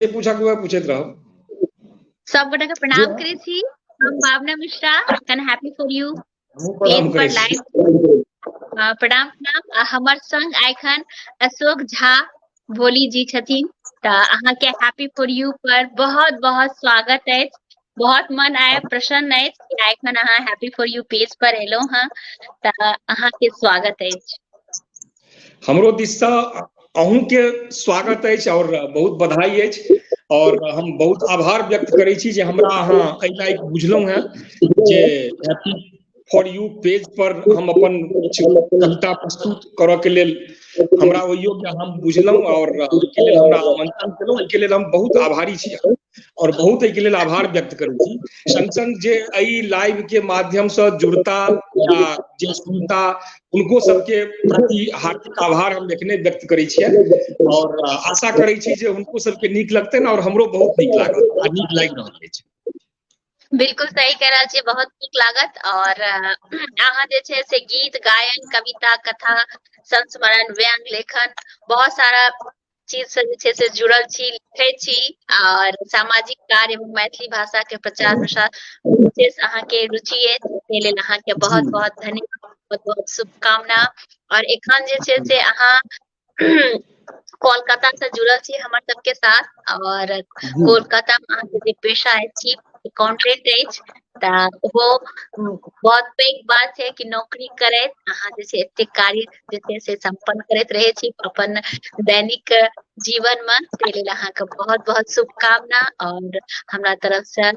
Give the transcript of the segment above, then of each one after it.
पूछा के पूछत रहो सब गोटा के प्रणाम करे छी। हम भावना मिश्रा कन हैप्पी फॉर यू पेज पर लाइव प्रणाम प्रणाम। हमर संग आइखन अशोक झा भोली जी छथिन त अहाँ के हैप्पी फॉर यू पर बहुत बहुत स्वागत है। बहुत मन आए प्रसन्न है कि आइखन अहाँ हैप्पी फॉर यू पेज पर एलो हां त अहाँ के स्वागत है। हमरो दिशा अहूँ के स्वागत है और बहुत बधाई है और हम बहुत आभार व्यक्त करै छी जे हमरा अहाँ एहि लायक बुझलहुँ हैं जे हैप्पी फॉर यू पेज पर हम अपन कविता प्रस्तुत करऽ के लेल हमरा ओहि योग्य हम बुझलहुँ और के लेल हमरा आमंत्रण केलहुँ। एहि के लेल हम बहुत आभारी छी और बहुत एहि के लेल आभार व्यक्त करै छी। संग संग जे एहि लाइव के माध्यम से जुड़ता या जे सुनता उनको सबके प्रति हार्दिक आभार हम एखने व्यक्त करै छियै और आशा करै छी जे उनको सबके नीक लगतै और हमरो बहुत नीक लागत आ नीक लागि रहल अछि। बिल्कुल सही कह रहा छी, बहुत नीक लागत और अहाँ जे छे से गीत गायन कविता कथा संस्मरण व्यंग लेखन बहुत सारा चीज से जे छे से जुड़ल छी, लिखे छी और सामाजिक कार्य एवं मैथिली भाषा के प्रचार प्रसार विशेष अहाँ के रुचि है के लेल अहाँ के बहुत बहुत धन्यवाद, बहुत बहुत शुभकामना। और एखन जे छे से अहाँ कोलकाता से जुड़ल छी हमर सबके साथ और कोलकाता में अहाँ के जे पेशा अछि कॉन्ट्रैक्ट अछि त वो बहुत पैघ बात है कि नौकरी करैत अहाँ जे छे एते कार्य जे छे से संपन्न करैत रहे छी अपन दैनिक जीवन में। ते लेल अहाँ के बहुत बहुत शुभकामना और हमरा तरफ से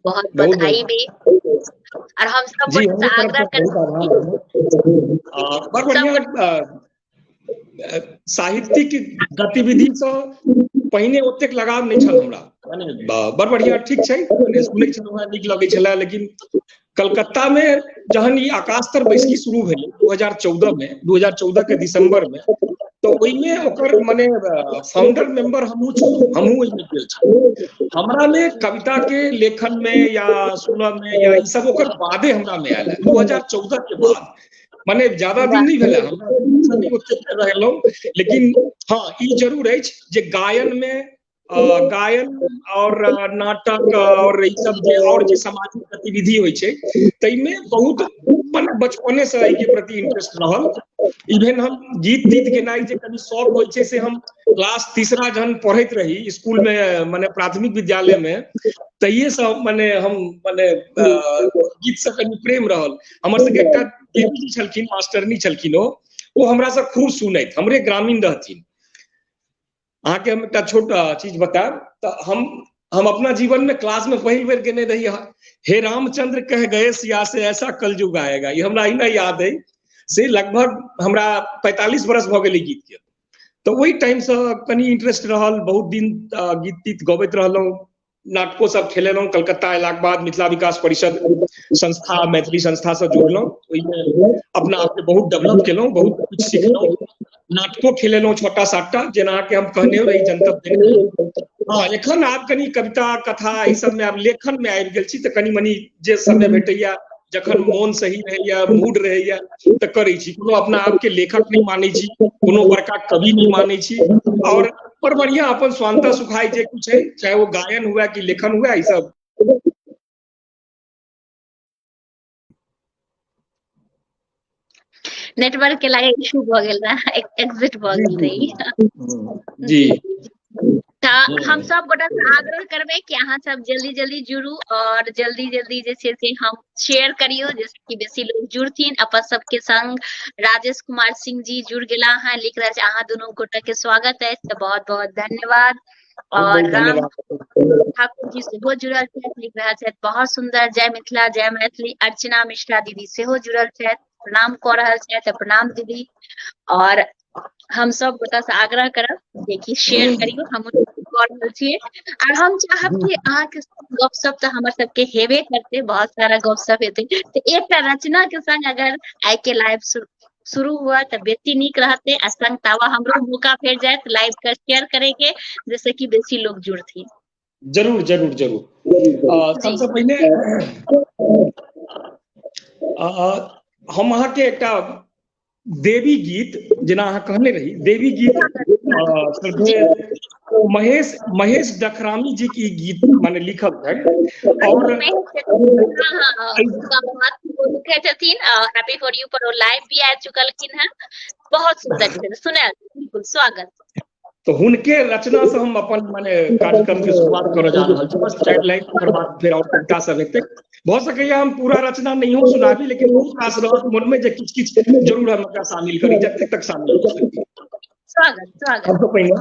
बहुत बधाई भी। और हम सब आग्रह साहित्यिक गतिविधि से पहिने ओतेक लगाव नहीं छल हमरा, बड़ बढ़िया ठीक छै सुनै छलहुँ नीक लगै छलै। लेकिन कलकत्ता में जहन ई आकाशतर बैसकी शुरू भेलै 2014 के दिसंबर में तो ओइमे ओकर माने फाउंडर मेंबर हमहू छलहुँ, ओइमे गेल छलहुँ। हमरा में कविता के लेखन में या सुनऽ में या ई सब ओकर बादे हमरा में आयल 2014 के बाद, माने ज्यादा दिन नहीं भेला हमरा रहलहुँ। लेकिन हाँ ई जरूर अछि जे गायन में गायन और नाटक और ई सब जे और जे सामाजिक गतिविधि होइ छै तइमे बहुत बचपने से एहि के प्रति इंटरेस्ट रहल। इवन हम गीत तीत गेनाइ जे कनी शौक होइ छै से हम क्लास तीसरा जहन पढ़ैत रही स्कूल में माने प्राथमिक विद्यालय में तहिए से माने हम माने गीत से कनी प्रेम रहल। हमर सबके एकटा देवी छलखिन मास्टरनी छलखिन ओ हमरा से खूब सुनैत, हमरे ग्रामीण रहथिन। अहाँ के हम एकटा छोट चीज बताएब तो हम अपना जीवन में क्लास में पहिल बेर गेने रही हे रामचंद्र कह गए सिया से ऐसा कलयुग आएगा, ये हमरा इना याद है से लगभग हमरा 45 बरस भ गेलै गीत के। तो वही टाइम से कनी इंटरेस्ट रहल, बहुत दिन गीत तीत गबैत रहलहुँ, नाटको सब खेलेलहुँ। कलकत्ता अयलाक बाद मिथिला विकास परिषद संस्था मैथिली संस्था से जुड़लहुँ, ओहिमे अपना आप के बहुत डेवलप केलहुँ, बहुत कुछ सिखलहुँ, नाटको खेलेलहुँ छोटा साटा जेना के हम कहने रही जनतब देने। हाँ एखन आब कनी कविता कथा ई सब में आब लेखन में आबि गेल छी त कनी मनी जे समय भेटैया जखन मोन सही रहैया मूड रहैया त करै छी। कोनो अपना आप के लेखक नहीं मानै छी, कोनो बड़का कवि नहीं मानै छी और पर बढ़िया अपन स्वांता सुखाय जे कुछ है चाहे वो गायन हुआ कि लेखन हुआ ई सब। नेटवर्क के लागे इशू भ गेल रहा, एग्जिट भ गेल रही जी। हम सब गोटा से आग्रह करबे कि अहाँ सब जल्दी जल्दी जुड़ू और जल्दी जल्दी जे छे से हम शेयर करियो जैसे कि बेसी लोग जुड़थिन। अपन सबके संग राजेश कुमार सिंह जी जुड़ गेला हैं, लिख रहे अहाँ दोनों गोटा के स्वागत है तो बहुत बहुत धन्यवाद। और राम ठाकुर जी सेहो जुड़ल छथि, लिख रहा है बहुत सुंदर जय मिथिला जय मैथिली। अर्चना मिश्रा दीदी सेहो जुड़ल छथि, प्रणाम क रहल छथि, प्रणाम दीदी। और हम सब गोटा से आग्रह करब देखिए शेयर करियो, हम कर रहल छियै। और हम चाहब कि अहाँ के गपशप तो हमर सबके हेबे करते, बहुत सारा गपशप हेते तो एकटा रचना के संग अगर आइ के लाइव शुरू हुआ तो बेसी नीक रहते। संग तावा हमरो मौका फेर जाए लाइव का शेयर करे के जैसे कि बेसी लोग जुड़थिन। जरूर जरूर जरूर। सबसे पहले हम अहाँ के एकटा देवी गीत जेना अहाँ कहने रही देवी गीत महेश डखरामी जी की गीत मैंने लिखल है और लिखे छथिन हैप्पी फॉर यू पर लाइव भी आ चुकल है, बहुत सुंदर सुने, बिल्कुल स्वागत। तो हुनके रचना से हम अपन माने कार्यक्रम की शुरुआत कर जा रहा छी, बस चाइल्ड लाइन के बाद फिर और कविता सब हेतै। भ सकैया हम पूरा रचना नहीं हो सुनाबी, लेकिन बहुत खास रहत मन में जे किछ जरूर हम एकरा शामिल करी, जते तक शामिल हो सकी। स्वागत स्वागत। अब तो पहिने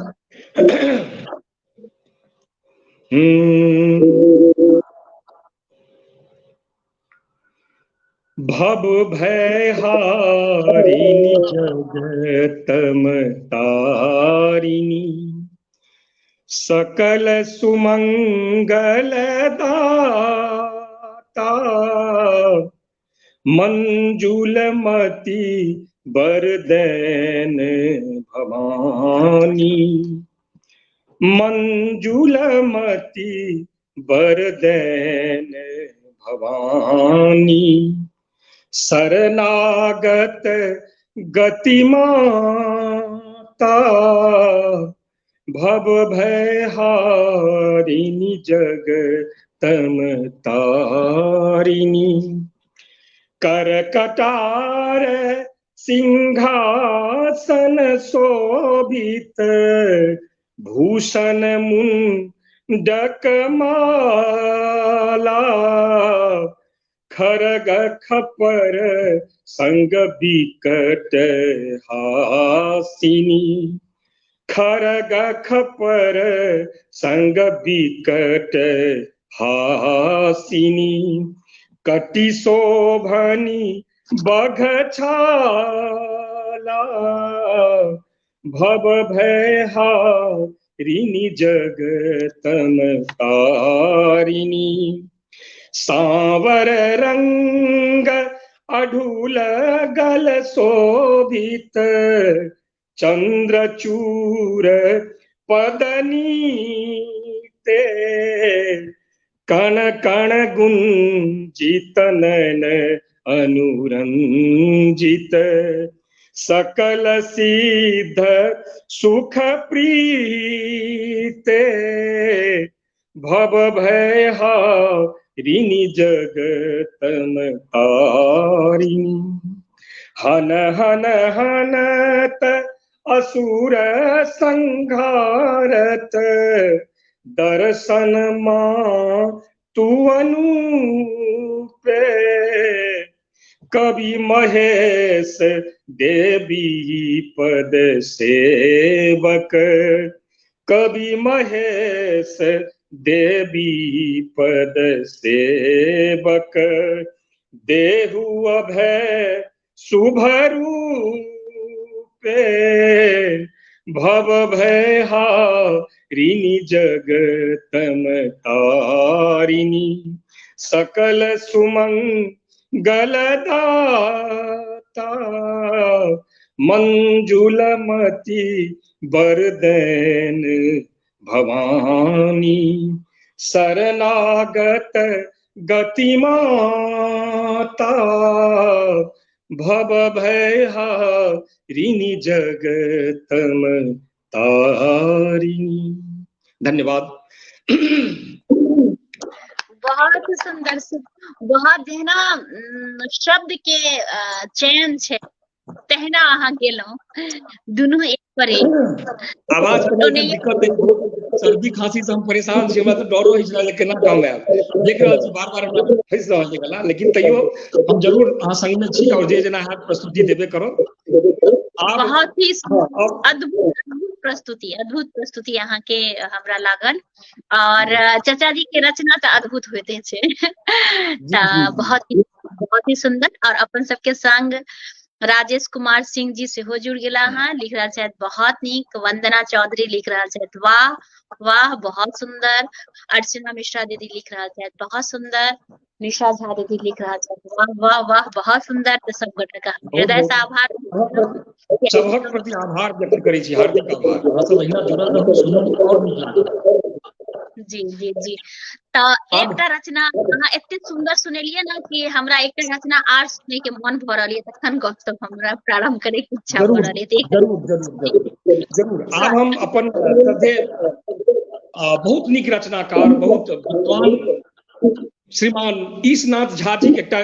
भव भय हारिणी जगतम तारिणी, सकल सुमंगल दाता, मंजुलमति बरदैन भवानी, मंजुलमति बरदैन भवानी, शरणागत गतिमाता, भव भय हारिणी जगतम तारिणी, करकटार सिंहासन शोभित, भूषण मुंडक माला, खरग खपर संग बिकट हासिनी, खरग खपर संग बिकट हासिनी, कटि शोभनी बघछाला, भव भय हारिणी जगतम तारिणी, सांवर रंग अढूल गल शोभित, चंद्रचूर पदनीते, कण कण गुंजित नयन अनुरंजित, सकल सिद्ध सुख प्रीते, भव भय हारिणी जगतम तारिणी, हन हन हनत असुर संघारत, दर्शन मां तू अनूपे, कवि महेश देवी पद सेवक, कवि महेश देवी पद सेवक, देहु अभय शुभ रूपे, भव भय हारिणी जगतम तारिणी, सकल सुमंगल दाता, मंजुलमति बरदैन भवानी, शरणागत गतिमाता, भव भय हारिणी जगतम तारिणी। धन्यवाद। बहुत सुंदर बहुत जेना शब्द के चयन छे तेहना अहाँ गेलहुं, दुनू एक पर एक। आवाज के दिक्कत है, सर्दी खांसी से हम परेशान छी, हमरा तो डर होई छै लेकिन ना काम आयल देख रहल छी, बार-बार हमरा फंस रहल छै गला, लेकिन तैयो हम जरूर अहाँ संग में छी और जे जेना है प्रस्तुति देबे करो। बहुत ही अद्भुत प्रस्तुति अहाँ के हमरा लागल, और चाचा जी के रचना तो अद्भुत होते छे। बहुत ही सुंदर। और अपन सबके संग राजेश कुमार सिंह जी से हो जुड़ गेला हाँ, लिख रहा है बहुत नीक। वंदना चौधरी लिख रहा है वाह वाह बहुत सुंदर। अर्चना मिश्रा दीदी लिख रहा है बहुत सुंदर। निशा झा दीदी लिख रहा है वाह वाह वाह बहुत सुंदर। तो सब गोटे का हृदय से आभार, सबहक प्रति आभार व्यक्त करै छी, हार्दिक आभार। अहाँ सब एहिना जुड़ल रहू, सुनू और नीक लागत। जी जी जी। तो एकटा रचना अहाँ एते सुंदर सुनेलिए ना कि हमरा एकटा रचना आर सुने के मन भ रहल है, तखन गप हमरा प्रारंभ करे के इच्छा भ जरूर रहल है। जरूर जरूर जरूर जरूर। आब हम अपन श्रद्धेय बहुत नीक रचनाकार, बहुत विद्वान श्रीमान ईशनाथ झा जी के एकटा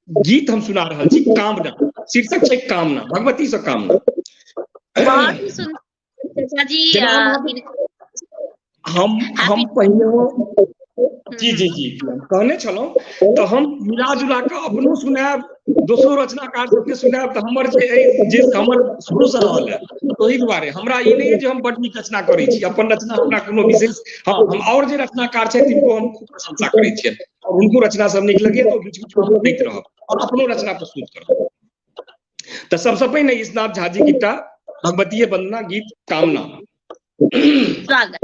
गीत हम सुना रहल छी, कामना। शीर्षक छै कामना, भगवती से कामना। बहुत ही सुंदर चाचा जी। हम पहिने जी जी जी कहने छलहुँ तऽ हम मिला जुला कऽ अपनो सुनायब, दोसरो रचनाकार सबके सुनायब, तऽ हमर जे हमर शुरूसँ रहल है ओहि दुआरे हमरा ई नहीं है जे हम बड नीक रचना करै छी। अपन रचना हमरा कोनो विशेष, हाँ हम और जे रचनाकार छै तिनको हम खूब प्रशंसा करै छियनि, और उनको रचना सब नीक लगैए तो बीच बीच में हम दैत रहब और अपनो रचना प्रस्तुत करब। तऽ सबसँ पहिने ईशनाथ झा जी के एकटा भगवतीय वंदना गीत कामना। स्वागत।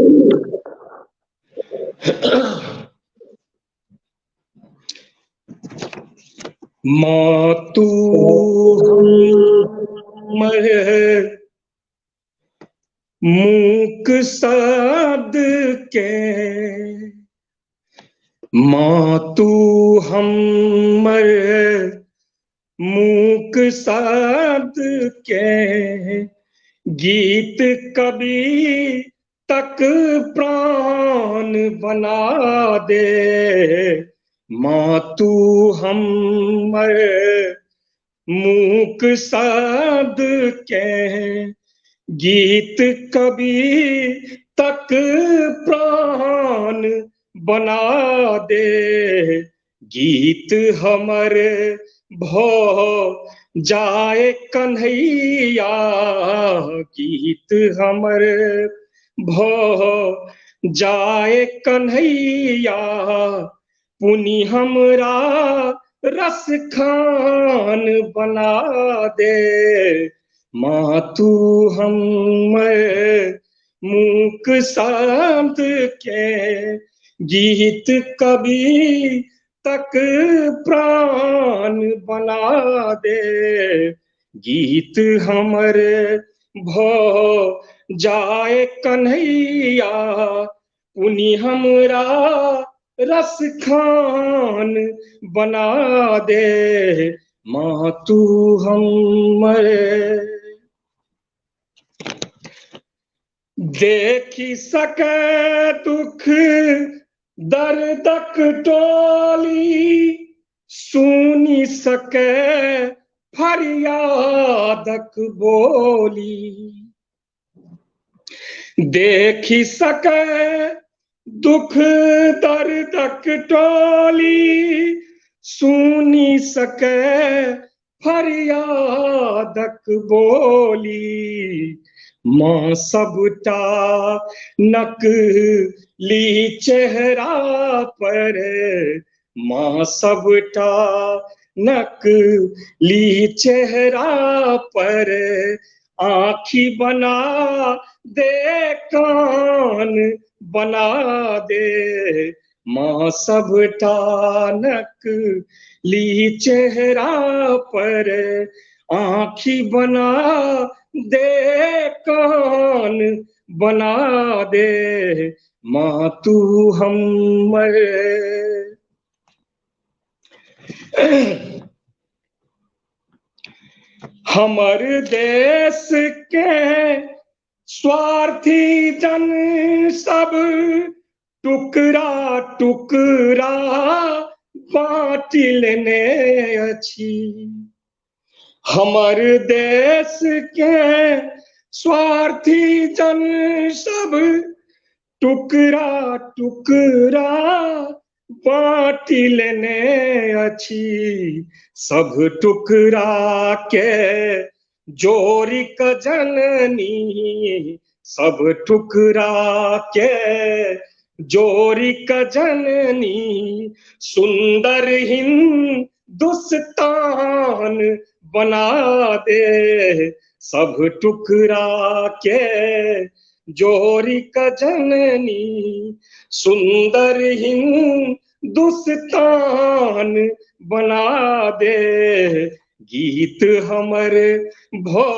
मातु हमर मूक साध के, मातु हमर मूक साध के, गीत कवि तक प्राण बना दे। मातु हमर मूक साध के, गीत कवि तक प्राण बना दे। गीत हमर भो जाए कन्हैया, गीत हमर भो जाए कन्हैया, पुनि हमरा रस खान बना दे। मातु हमर मूक साध के, गीत कवि तक प्राण बना दे। गीत हमर भो जाए कन्हैया, पुनि हमरा रस खान बना दे। मातु हमर देखी सके दुख दर्दक टोली, सुनी सके फरियादक बोली। देखी सके दुख दर्दक टोली, सुनी सके फरियादक बोली। माँ सबटा नकली चेहरा पर, माँ सबटा नकली चेहरा पर, आँखी बना दे कान बना दे। माँ सबटा नकली चेहरा पर, आँखी बना दे कान बना दे। मातु हमर हमर देश के स्वार्थी जन सब टुकड़ा टुकड़ा बाँट लेने अछि। हमर देश के स्वार्थी जन सब टुकड़ा टुकड़ा बाँट लेने अछि। सब टुकड़ा के जोड़ी क जननी, सब टुकड़ा के जोड़ी क जननी, सुंदर हिंदुस्तान बना दे। सब टुकड़ा के जोड़ी क जननी, सुंदर हिंदुस्तान बना दे। गीत हमर भो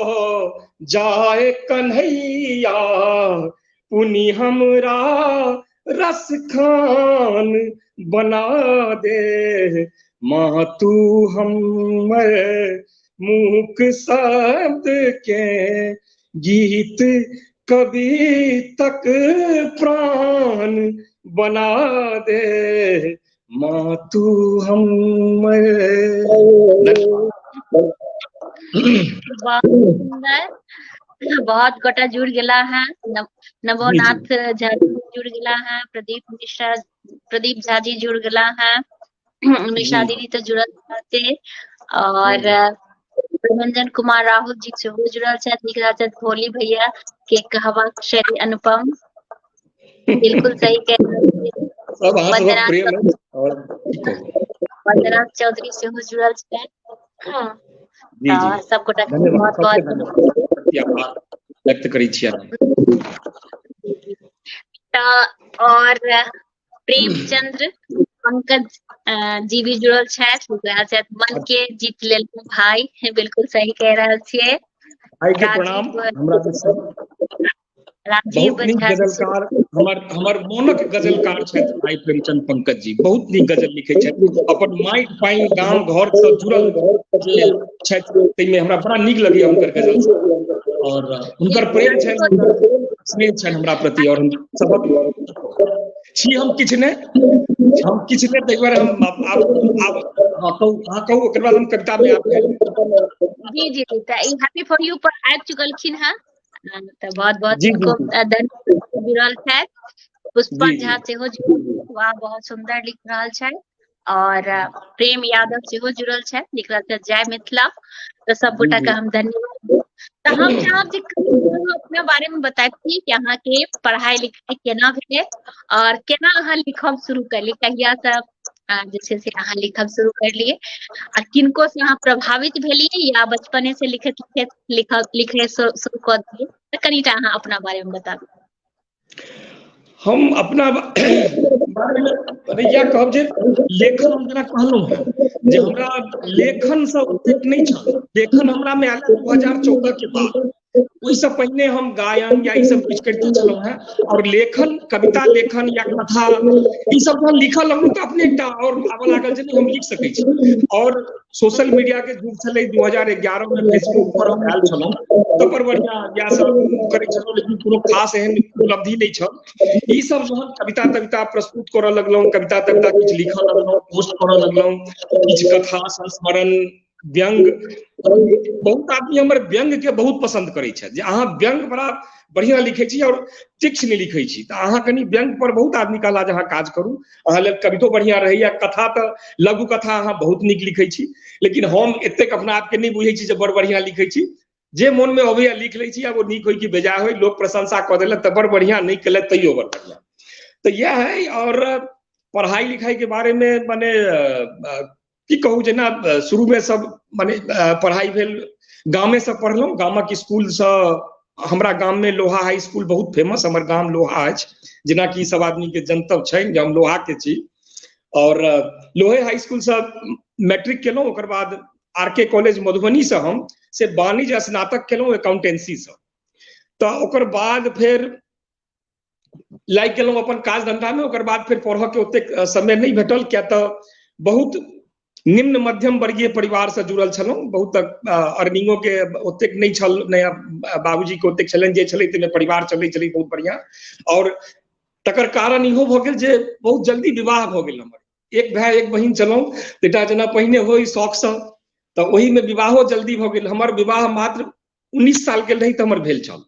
जाए कन्हैया, पुनि हमरा रस खान बना दे, माँ तू हमर मूक शब्द के गीत कभी तक प्राण बना दे, माँ तू हमर। बहुत सुंदर, बहुत गोटा जुड़ गेला है। नवोनाथ झा जुड़ गेला है, प्रदीप झा जी जुड़ गेला है, निशा दीदी तो जुड़ल थे, और प्रमंजन कुमार राहुल जी से जुड़ल छथि, लिख रहल छथि भोली भैया के कहबाक शैली अनुपम, बिल्कुल सही कह रहल छी। वंदना चौधरी से जुड़ल छथि। सब गोटा बहुत बहुत व्यक्त करै छियै। और प्रेमचंद्र पंकज जी भी जुड़ल छथि, मन के जीत लेल भाई, बिल्कुल सही कह रहल छियै। भाई के प्रणाम। हमरा बहुत नीक गजलकार, हमर मोनक गजलकार छथि भाई प्रेमचंद पंकज जी, बहुत नीक गजल लिखै छथि, अपन माटि पानि गाम घर से जुड़ल जे छथि ताहिमे हमरा बड़ा नीक लगैया हुनकर गजल सब, और हुनकर प्रेम छनि, स्नेह छनि हमरा प्रति, और हम सबक छी हम किछु नहि ताहि दुआरे हम कहू ओकर बाद हम कविता में जी जी हैप्पी फॉर यू पर आबि चुकलखिन हैं, तो बहुत बहुत धन्यवाद जुड़ल छथि। पुष्पा झा सेहो वाह बहुत सुंदर लिख रहल छथि, और प्रेम यादव सेहो जुड़ल छथि, लिख रहल छथि जय मिथिला। तो सब गोटा के हम धन्यवाद। तो हम चाहब जे अपने बारे में बताबी कि अहाँ के पढ़ाई लिखाई केना भेलै, और केना अहाँ लिखब शुरू करली, कहिया से जे छै से अहाँ लिखब शुरू करलियै, आ किनको से अहाँ प्रभावित भेलियै या बचपने से लिखे शुरू कर दिए, तो कनीटा अहाँ अपना बारे में बताबू। हम अपना बारे में इएह कहब जे लेखन हम जेना कहलहुँ हैं जे हमरा लेखन से ओतेक नहीं छल, लेखन हमरा में आयल 2014 के बाद, ओहिसँ पहिने हम गायन या ई सब कुछ करते छलहुँ हैं, और लेखन, कविता लेखन या कथा ई सब जहन लिखऽ लगलहुँ तऽ अपने एकटा और आबऽ लागल जे हम लिख सकै छी। और सोशल मीडिया के युग छलै, 2011 में फेसबुक पर हम आयल छलहुँ तऽ बड़ बढ़िया इएह सब करै छलहुँ, लेकिन कोनो खास एहन उपलब्धि नहीं छल। ई सब जहन कविता प्रस्तुत करऽ लगलहुँ, कविता किछु लिखऽ लगलहुँ, पोस्ट करऽ लगलहुँ, किछु कथा संस्मरण व्यंग, बहुत आदमी हमर व्यंग के बहुत पसंद करै छथि जे अहाँ व्यंग बड़ा बढ़िया लिखै छी और तीक्ष्ण लिखै छी, तऽ अहाँ कनी व्यंग पर बहुत आदमी कहला जे अहाँ काज करू, अहाँ लेल कवितो बढ़िया रहैया, कथा तऽ लघु कथा अहाँ बहुत नीक लिखै छी, लेकिन हम एतेक अपना आपके नहीं बुझै छी जे बड़ बढ़िया लिखै छी, जे मन में अबैया लिख लै छी, आब ओ नीक होय कि बेजाय होय, लोक प्रशंसा कऽ देलक तऽ बड़ बढ़िया, नहीं केलक तैयो बड़ बढ़िया। तो यह है। और पढ़ाई लिखाई के बारे में माने की कहू, जेना शुरू में सब माने पढ़ाई भेल गामे से पढ़लहुँ, गामक स्कूल से, हमरा गाम में लोहा हाई स्कूल बहुत फेमस, हमर गाम लोहा अछि, जेना कि सब आदमी के जनतब छै जे हम लोहा के छी, और लोहे हाई स्कूल से मैट्रिक केलहुँ, ओकर बाद आर.के. कॉलेज मधुबनी से हम से वाणिज्य स्नातक केलहुँ अकाउंटेंसी से, तो ओकर बाद फिर लागि गेलहुँ अपन काज धंधा में, ओकर बाद फिर पढ़ऽ के ओतेक समय नहीं भेटल, क्या तो बहुत निम्न मध्यम वर्गीय परिवार से जुड़ल छलहुँ, बहुत अर्निंगो के ओतेक नहीं छल, नया बाबूजी के ओतेक छलनि जे छलै ताहिमे परिवार चलै छलै बहुत बढ़िया, और तकर कारण इहो भऽ गेल जे बहुत जल्दी विवाह भऽ गेल हमर, एक भाई एक बहिन छलहुँ, बेटा जेना पहिने होय शौक से, तऽ ओही में विवाहो जल्दी भऽ गेल। हमर विवाह मात्र 19 साल के रही तऽ हमर भेल छल,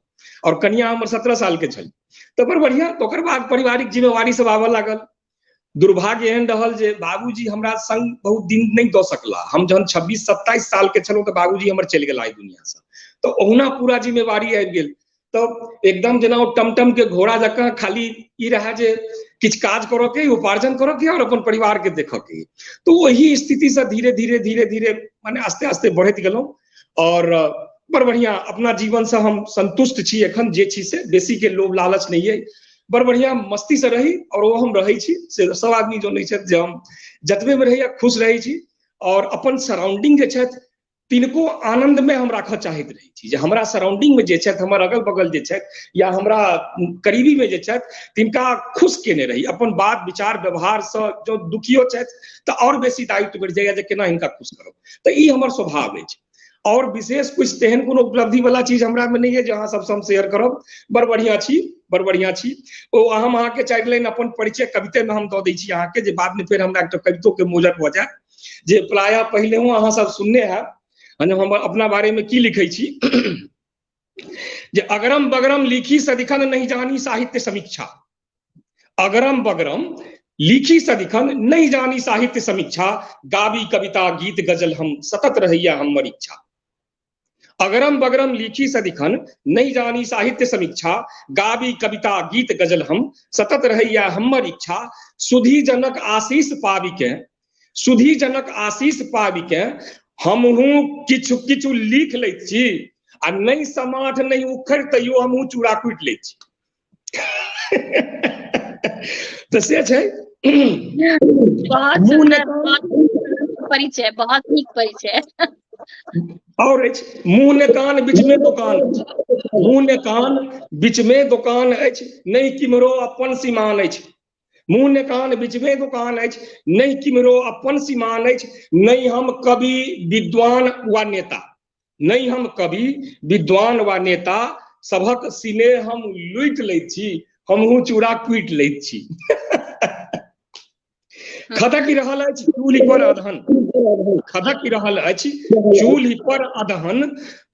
और कन्या हमर 17 साल के छल, तऽ बड़ बढ़िया। तो ओकर बाद पारिवारिक जिम्मेवारी सब आबऽ लागल। दुर्भाग्य एहन रहल जे बाबूजी हमरा संग बहुत दिन नहीं दऽ सकला, हम जहन 26-27 साल के छलहुँ तऽ बाबूजी हमर चलि गेला एहि दुनिया से, तो ओहुना पूरा जिम्मेवारी आबि गेल, तो एकदम जेना ओ टमटम के घोड़ा जकाँ खाली ई रहा जे किछु काज करऽ के, उपार्जन करऽ के और अपन परिवार के देखऽ के, तो वही स्थिति से धीरे धीरे माने आस्ते आस्ते बढ़ैत गेलहुँ, और बड़ बढ़िया अपना जीवन से हम संतुष्ट छी एखन, जे छी से बेसी के लोभ लालच नहीं है, बड़ बढ़िया मस्ती से रही, और वो हम रहै छी से सब आदमी जो नहीं छथि जे हम जतबे में रहिया खुश रहै छी, और अपन सराउंडिंग जे छथि तिनको आनंद में हम राखऽ चाहैत रही छी, जे हमरा सराउंडिंग में जे छथि, हमर अगल बगल जे छथि या हमरा करीबी में जे छथि, तिनका खुश केने रही। अपन बात विचार व्यवहार से जो दुखियो छथि तऽ और बेसी दायित्व बढ़ि जाइए जे केना हिनका खुश करब। तऽ ई हमर स्वभाव अछि। और विशेष कुछ तेहन कोनो उपलब्धि वाला चीज हमरा में नहीं है जे अहाँ सबसँ हम शेयर करब। बड़ बढ़िया छी, बड़ बढ़िया छी। ओ हम अहाँके 4 लाइन अपन परिचय कविते में हम दऽ दै छी अहाँके, जे बाद में फेर हमरा एकटा कवितो के मोजर भऽ जाय, जे प्रायः पहिले अहाँ सब सुनने हैब। हम अपना बारे में की लिखै छी जे अगरम बगरम लिखी सदिखन नहीं जानी साहित्य समीक्षा, अगरम बगरम लिखी सदिखन नहीं जानी साहित्य समीक्षा, गावी कविता गीत गजल हम सतत रहैया हमर इच्छा। अगरम बगरम लिखी सदिखन नहीं जानी साहित्य समीक्षा, गावी कविता गीत गजल हम सतत रहैया हमर इच्छा। सुधी जनक आशीष पाबिके, सुधी जनक आशीष पाबिके हमहूँ किछु किछु लिख लैत छी, आ नहीं समाठ नहीं उखड़ तैयो हमहूँ चूड़ा कुटि लैत छी। तऽ से छै। बहुत सुंदर, बहुत परिचय, बहुत नीक परिचय। और मुंह ने कान बीच में दुकान, मुंह ने कान बीच में दुकान अछि, नहीं किमरो अपन सीमान अछि। मुंह ने कान बीच में दुकान अछि, नहीं किमरो अपन सीमान अछि। नहीं हम कवि विद्वान वा नेता, नहीं हम कवि विद्वान वा नेता, सभक सीने हम लूटि लैत छी, हमहूँ चूड़ा कुटि लैत छी। खदक रहल अछि चूल्ही पर अधहन, खदक रहल अछि चूल्ही पर अधहन,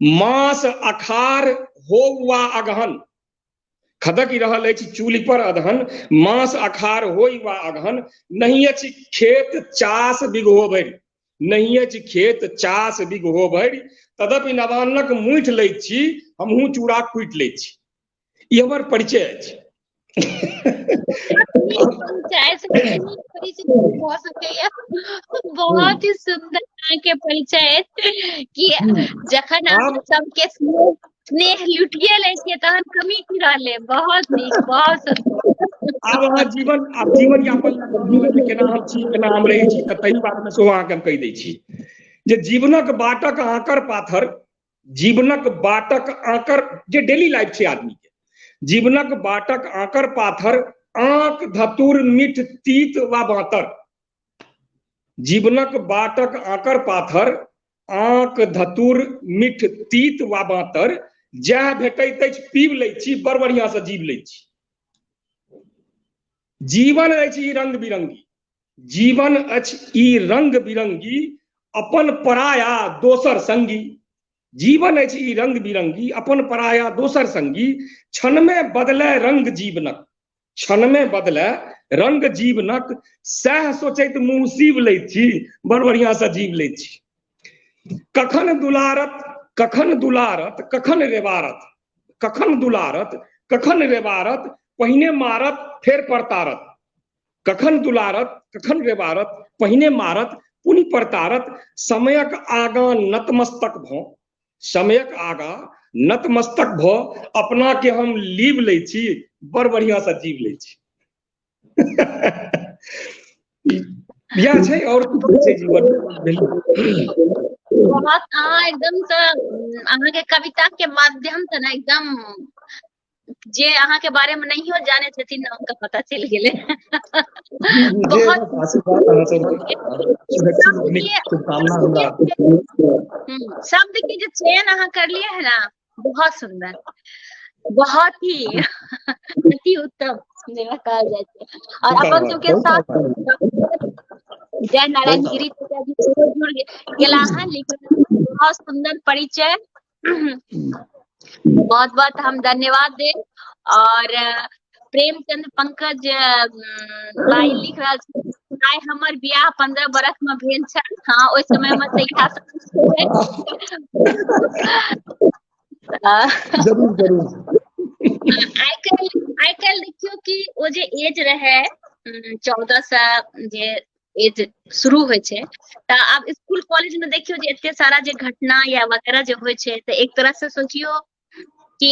मास अखार हो वा अगहन। खदक रहल अछि चूल्ही पर अधहन, मास अखार होई वा अगहन। नहीं अछि खेत चास बिगहो भरि, नहीं अछि खेत चास बिगहो भरि, तदपि नवान्नक मुठि लैत छी, हमहूँ चूड़ा कुटि लैत छी। ई हमर परिचय अछि। बहुत ही सुंदर के परिचय कि जखन अहाँ सबके स्नेह लुटिए ले छियै तहन कमी की रहले। बहुत नीक, बहुत सुंदर। आब अहाँ जीवन यापन केना हम छी, केना हम रहै छी, तऽ ताहि बारे में सेहो अहाँके हम कहि दै छी जे जीवनक बाटक आकर पाथर, जीवनक बाटक आकर, जे डेली लाइफ छै आदमी के, जीवनक बाटक आकर पाथर, आंक धतुर मिठ तीत वा बातर। जीवनक बाटक आकर पाथर, आंक धतुर मिठ तीत वा बातर, जह भेटैत अछि पीब लैत छी, बड़ बढ़िया से जीव लैत छी। जीवन अछि ई रंग बिरंगी, जीवन अछि ई रंग बिरंगी, अपन पराया दोसर संगी। जीवन अछि ई रंग बिरंगी, अपन पराया दोसर संगी, क्षण में बदलै रंग जीवनक, क्षण में बदलै रंग जीवनक, सह सोचैत मुँह सीब लैत छी, बड़ बढ़िया से जीव लैत छी। कखन दुलारत, कखन दुलारत, कखन रेबारत, कखन दुलारत, कखन रेबारत, पहिने मारत फेर परतारत। कखन दुलारत, कखन रेबारत, पहिने मारत पुनि परतारत, समयक आगाँ नतमस्तक भऽ, समयक आगाँ नतमस्तक भऽ, अपना के हम लीव लै छी, बड़ बढ़िया से जीव लै छी। यह छै और छै जीवन। बहुत अहाँ एकदम से अहाँ के कविता के माध्यम से ना एकदम जे अहाँ के बारे में नहियो जाने छथिन ना उनका पता चल गेले। बहुत शब्द की जो चयन अहाँ कर लिए है ना, बहुत सुंदर, बहुत ही अति उत्तम जेना कहल जाय छै। और अपन सबके साथ जय नारायण गिरी जी जुड़ गेला है, लेकिन बहुत सुंदर परिचय, बहुत बहुत हम धन्यवाद दे। और प्रेमचंद पंकज भाई लिख रहा आइ हमर बियाह 15 बरस में भेल छल। हाँ, ओहि समय में से इएह आइ काल्हि देखियो कि ओ जे एज रहे 14 से जे एज शुरू होइ छै, तऽ आब स्कूल कॉलेज में देखियो जे एते सारा जे घटना या वगैरह जे होइ छै, तऽ एक तरह से सोचियो कि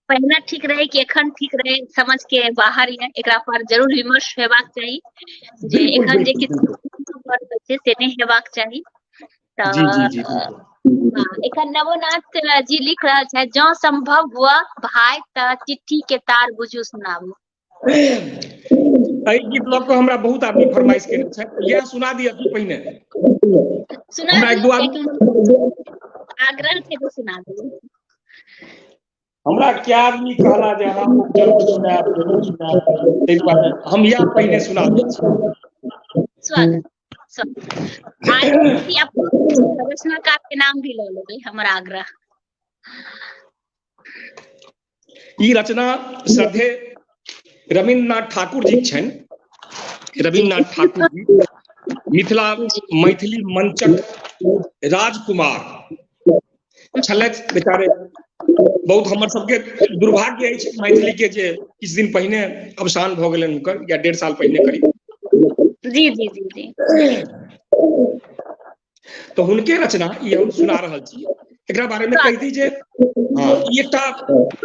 पहिने ठीक रहे कि एखन ठीक रहे, समझ के बाहर ये। एकरा पर जरूर विमर्श हेबाक चाही जे एखन जे किछु से नहि हेबाक चाही। जी जी जी एखन नवोनाथ जी लिख रहल छै, जँ संभव हुआ भाई त चिट्ठी के तार बुझू सुनाबू। एहि गीत लऽ कऽ हमरा बहुत आदमी फरमाइश केने छै, यह सुना दिअ तू पहिने। सुना हमरा एक दू आदमी आग्रह छै तो सुना दू। हमरा क्या आदमी कहला जे अहाँ जरूर सुनायब, जरूर सुनायब, ताहि दुआरे हम यह पहिने सुना दै छी। स्वागत रचनाकार के नाम भी लऽ लेबै, हमर आग्रह। ई रचना श्रद्धे रविन्द्रनाथ ठाकुर जी छनि। रविन्द्रनाथ ठाकुर जी मिथिला मैथिली मंचक राजकुमार छलथि बेचारे। बहुत हमर सबके दुर्भाग्य अछि मैथिली के जे किछु दिन पहिने अवसान भऽ गेलनि हुनकर, या 1.5 साल पहिने करीब। जी जी जी जी तो हुनके रचना ई हम सुना रहल छी। एकरा बारे में कहि दी जे हाँ, ई एकटा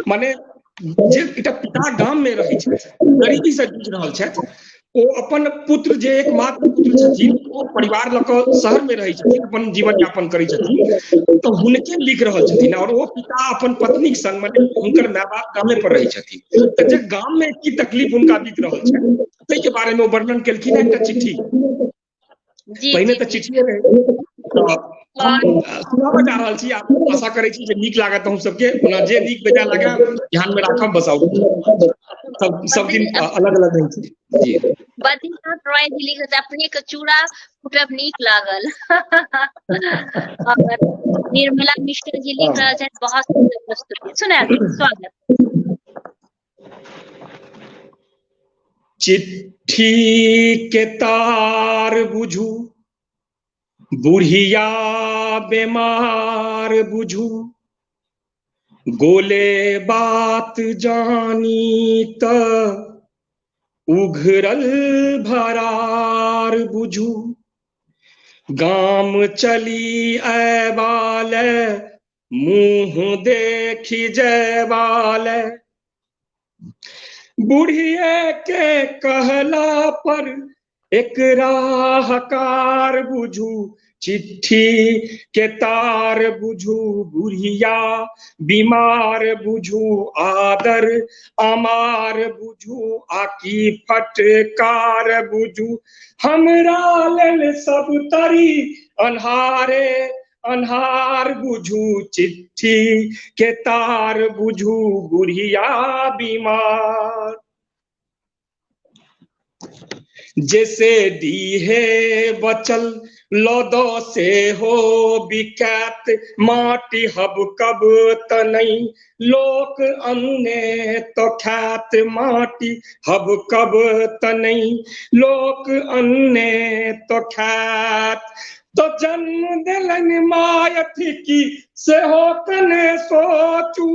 माने जे एकटा पिता गाम में रहै छथि, गरीबी से जूझ रहल छथि, ओ अपन पुत्र जे एकमात्र पुत्र छथिन, ओ परिवार लऽ कऽ शहर में रहै छथिन, अपन जीवन यापन करै छथिन, तो हुनके लिख रहल छथिन। और ओ पिता अपन पत्नी के संग, माने हुनकर माय बाप गामे पर रहै छथिन, तो जे गाम में की तकलीफ हुनका बीत रहल छनि ताहि के बारे में ओ वर्णन केलखिन है एकटा चिट्ठी। पहिने तऽ चिट्ठिए रहै। हम सुनाबऽ जा रहल छी, आशा करै छी जे नीक लागत अहूँ सबके। ओना जे नीक बेजाय लागे ध्यान में राखब, बस आउ सब दिन अलग अलग रहै छै। जी बद्रीनाथ रॉय जी लिख रहे, अपने के चूड़ा कुटब नीक लागल। और निर्मला मिश्र जी लिख रहे हैं, बहुत सुंदर प्रस्तुति। सुना दी, स्वागत। चिट्ठी के तार बुझू, बुढ़िया बीमार बुझू, गोले बात जानी त उघरल भरार बुझू, गाम चली ऐबाले मुँह देखी जयबाले, बुढ़िए के कहला पर एक हकार बुझू, चिट्ठी के तार बुझू, बुढ़िया बीमार बुझू, आदर अमार बुझू, आकी फटकार बुझू, हमरा लेल सब तरी अन्हारे अन्हार बुझू, चिट्ठी के तार बुझू, बुढ़िया बीमार। जैसे दीहे बचल लौदो से हो बिकैत, माटी हब कब तनई लोक अन्ने तो ख्यात, माटी हब कब तनई लोक अन्ने तो ख्यात, तो जन्म दिलन मायथी की से हो कने सोचू,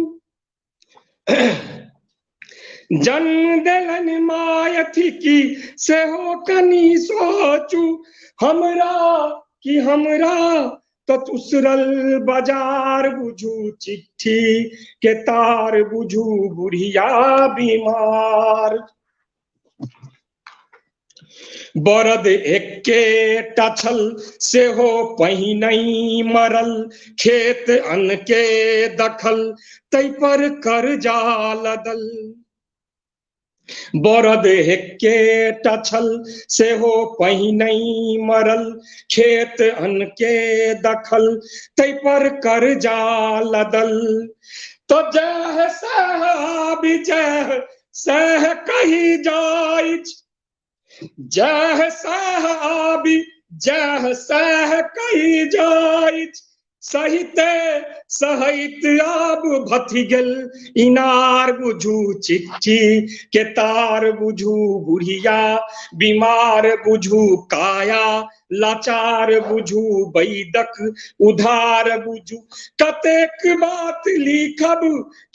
जन्म दिलन मायथी की से हो कनी सोचू, हमरा कि हमरा तो उसरल बाजार बुझू, चिट्ठी के तार बुझू, बुढ़िया बीमार। बरद एकेटा छल से हो पहिनई मरल, खेत अन्न के दखल तै पर कर्जा लदल, बरद एकेटा छल से हो पहिनई मरल, खेत अन्न के दखल तै पर कर्जा लदल, तो जह सह विजह सह कही जाइछ, जह सह आबि जह सह कही जाइछ, सहिते सहित आब भथि गेल इनार बुझू, चिट्ठी के तार बुझू, बुढ़िया बीमार बुझू, काया लाचार बुझू, बैदक उधार बुझू, कतेक बात लिखब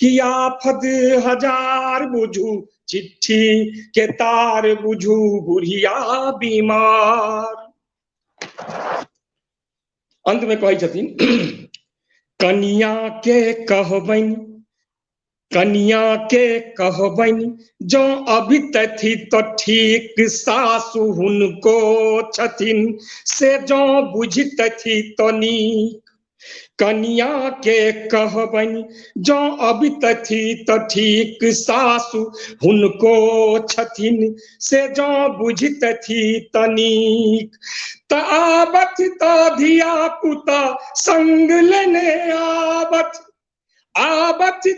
कि आफत हजार बुझू, चिट्ठी के तार बुझू, बुढ़िया बीमार। अंत में कहै छथिन, कनिया के कहबनि कनिया के कहबन जो अभी तथी तो ठीक सासु हुनको छथिन से जो बुझित थी तो नीक। कनिया के कहबन जो अभी तथी तो ठीक सासु हुनको छथिन से जो बुझित थी तो नीक। त आबत तो धिया पुता संग लेने आबत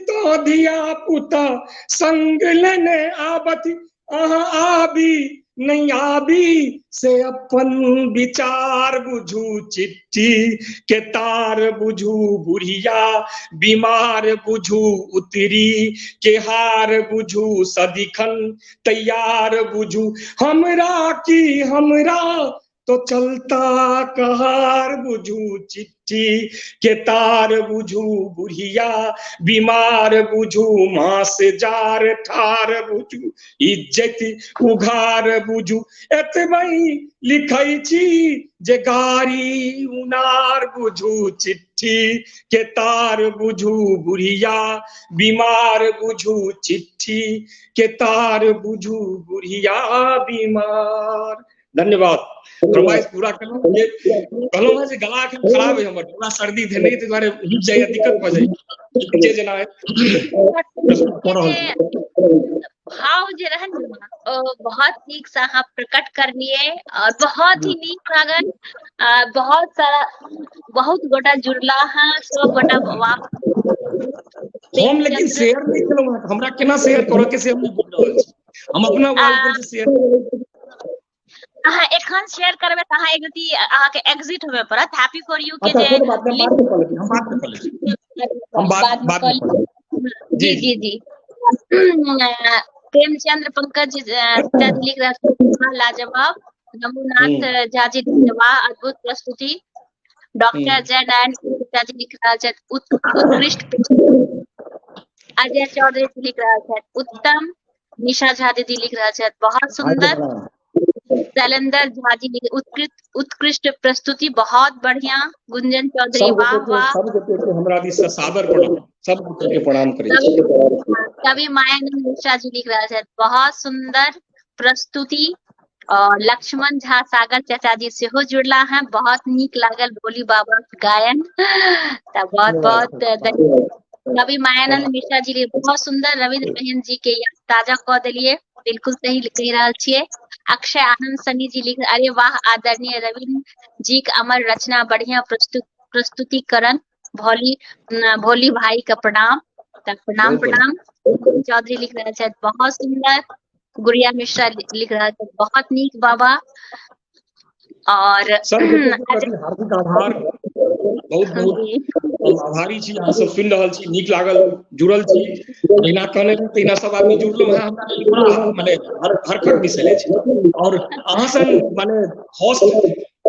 तो धिया पुता संग लेने आबत आबी नहीं आबी से अपन विचार बुझू चिट्ठी के तार बुझू बुढ़िया बीमार बुझू उतरी के हार बुझू सदिखन तैयार बुझू हमरा की हमरा तो चलता कहार बुझू चिट्ठी के तार बुझू बुढ़िया बीमार बुझू माँ से जार ठार बुझू इज्जत उघार बुझू एतबई लिखै छी जे गारी उनार बुझू चिट्ठी के तार बुझू बुढ़िया बीमार बुझू चिट्ठी के तार बुझू बुढ़िया बीमार। धन्यवाद। फरमाइश पूरा करो। ये कहलो है जे गला के खराब है हमर, थोड़ा सर्दी थे नहीं, तुम्हारे हिट जाए दिक्कत हो जाए जे जना है भाव जे रहन बहुत नीक से अहाँ प्रकट करलिए और बहुत ही नीक लागल। बहुत सारा बहुत गोटा जुड़ला है, सब गोटा हम लेकिन शेयर नहीं करो, हमरा केना शेयर करो के से हम बोल रहल छी, हम अपना वाल पर शेयर अहाँ एखन शेयर करबे त अहाँ एक रति अहाँ के एग्जिट होवे पड़त। हैप्पी फॉर यू के जे हम बात जी जी जी प्रेमचंद्र पंकज लिख रहा लाजवाब। नमोनाथ झा जी धन्यवाद, अद्भुत प्रस्तुति। डॉक्टर जय नारायण जी लिख रहा है उत्कृष्ट। अजय चौधरी लिख रहा है उत्तम। निशा झा दीदी लिख रहा है बहुत सुंदर। शैलेंद्र झा जी उत्कृष्ट प्रस्तुति, बहुत बढ़िया। गुंजन चौधरी वाह वाह, हमरा दिस से सादर प्रणाम, सब के प्रणाम करै छी। कवि मायानंद मिश्रा जी लिख रहा है बहुत सुंदर प्रस्तुति। और लक्ष्मण झा सागर चाचा जी से हो जुड़ला है, बहुत नीक लागल बोली बाबा गायन। त बहुत बहुत कवि मायानंद मिश्रा जी बहुत सुंदर। रविंद्र बहन जी के याद ताजा कह दिलिए, बिल्कुल सही कह रहा छिए। अक्षय आनंद सनी जी लिख, अरे वाह आदरणीय रविंद्र जी का अमर रचना, बढ़िया प्रस्तुतिकरण। भोली भाई का प्रणाम। प्रणाम प्रणाम। चौधरी लिख रहा है बहुत सुंदर। गुड़िया मिश्रा लिख रहा है बहुत नीक बाबा। और हार्दिक आभार, बहुत बहुत आभारी छी, अहाँ सब सुन रहल छी, नीक लागल, जुड़ल छी। बिना कहने तहिना सब आदमी जुड़लो है, हमरा माने हरखर विषय छै। और अहाँ सब माने होस्ट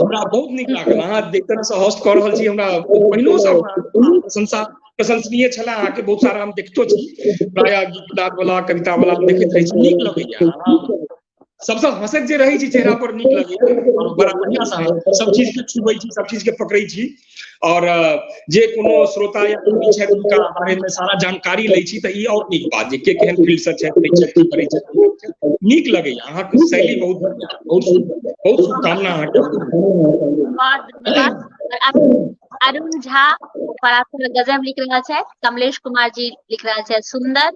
हमरा बहुत नीक लागल, अहाँ देख तरह से होस्ट कर रहल छी, हमरा पहिनो से प्रशंसनीय छला। अहाँ के बहुत सारा हम देखतो छी, प्राय गीत नाद वाला कविता वाला देखैत रही छी, नीक लगैया। सबसे हंसक जे रही छी चेहरा पर, नीक लगैया। और बड़ा बढ़िया से सब चीज के छुबै छी, सब चीज के पकड़ै छी। और जे कोनो श्रोता या कोई छै उनका बारे में सारा जानकारी लै छी, त ई और नीक बात जे के केहन फील्ड से छै, की करै छै, नीक लगैया। अहाँ के शैली बहुत बढ़िया, बहुत शुभकामना अहाँ के। अरुण झा पराशर गजब लिख रहा है। कमलेश कुमार जी लिख रहा है सुंदर।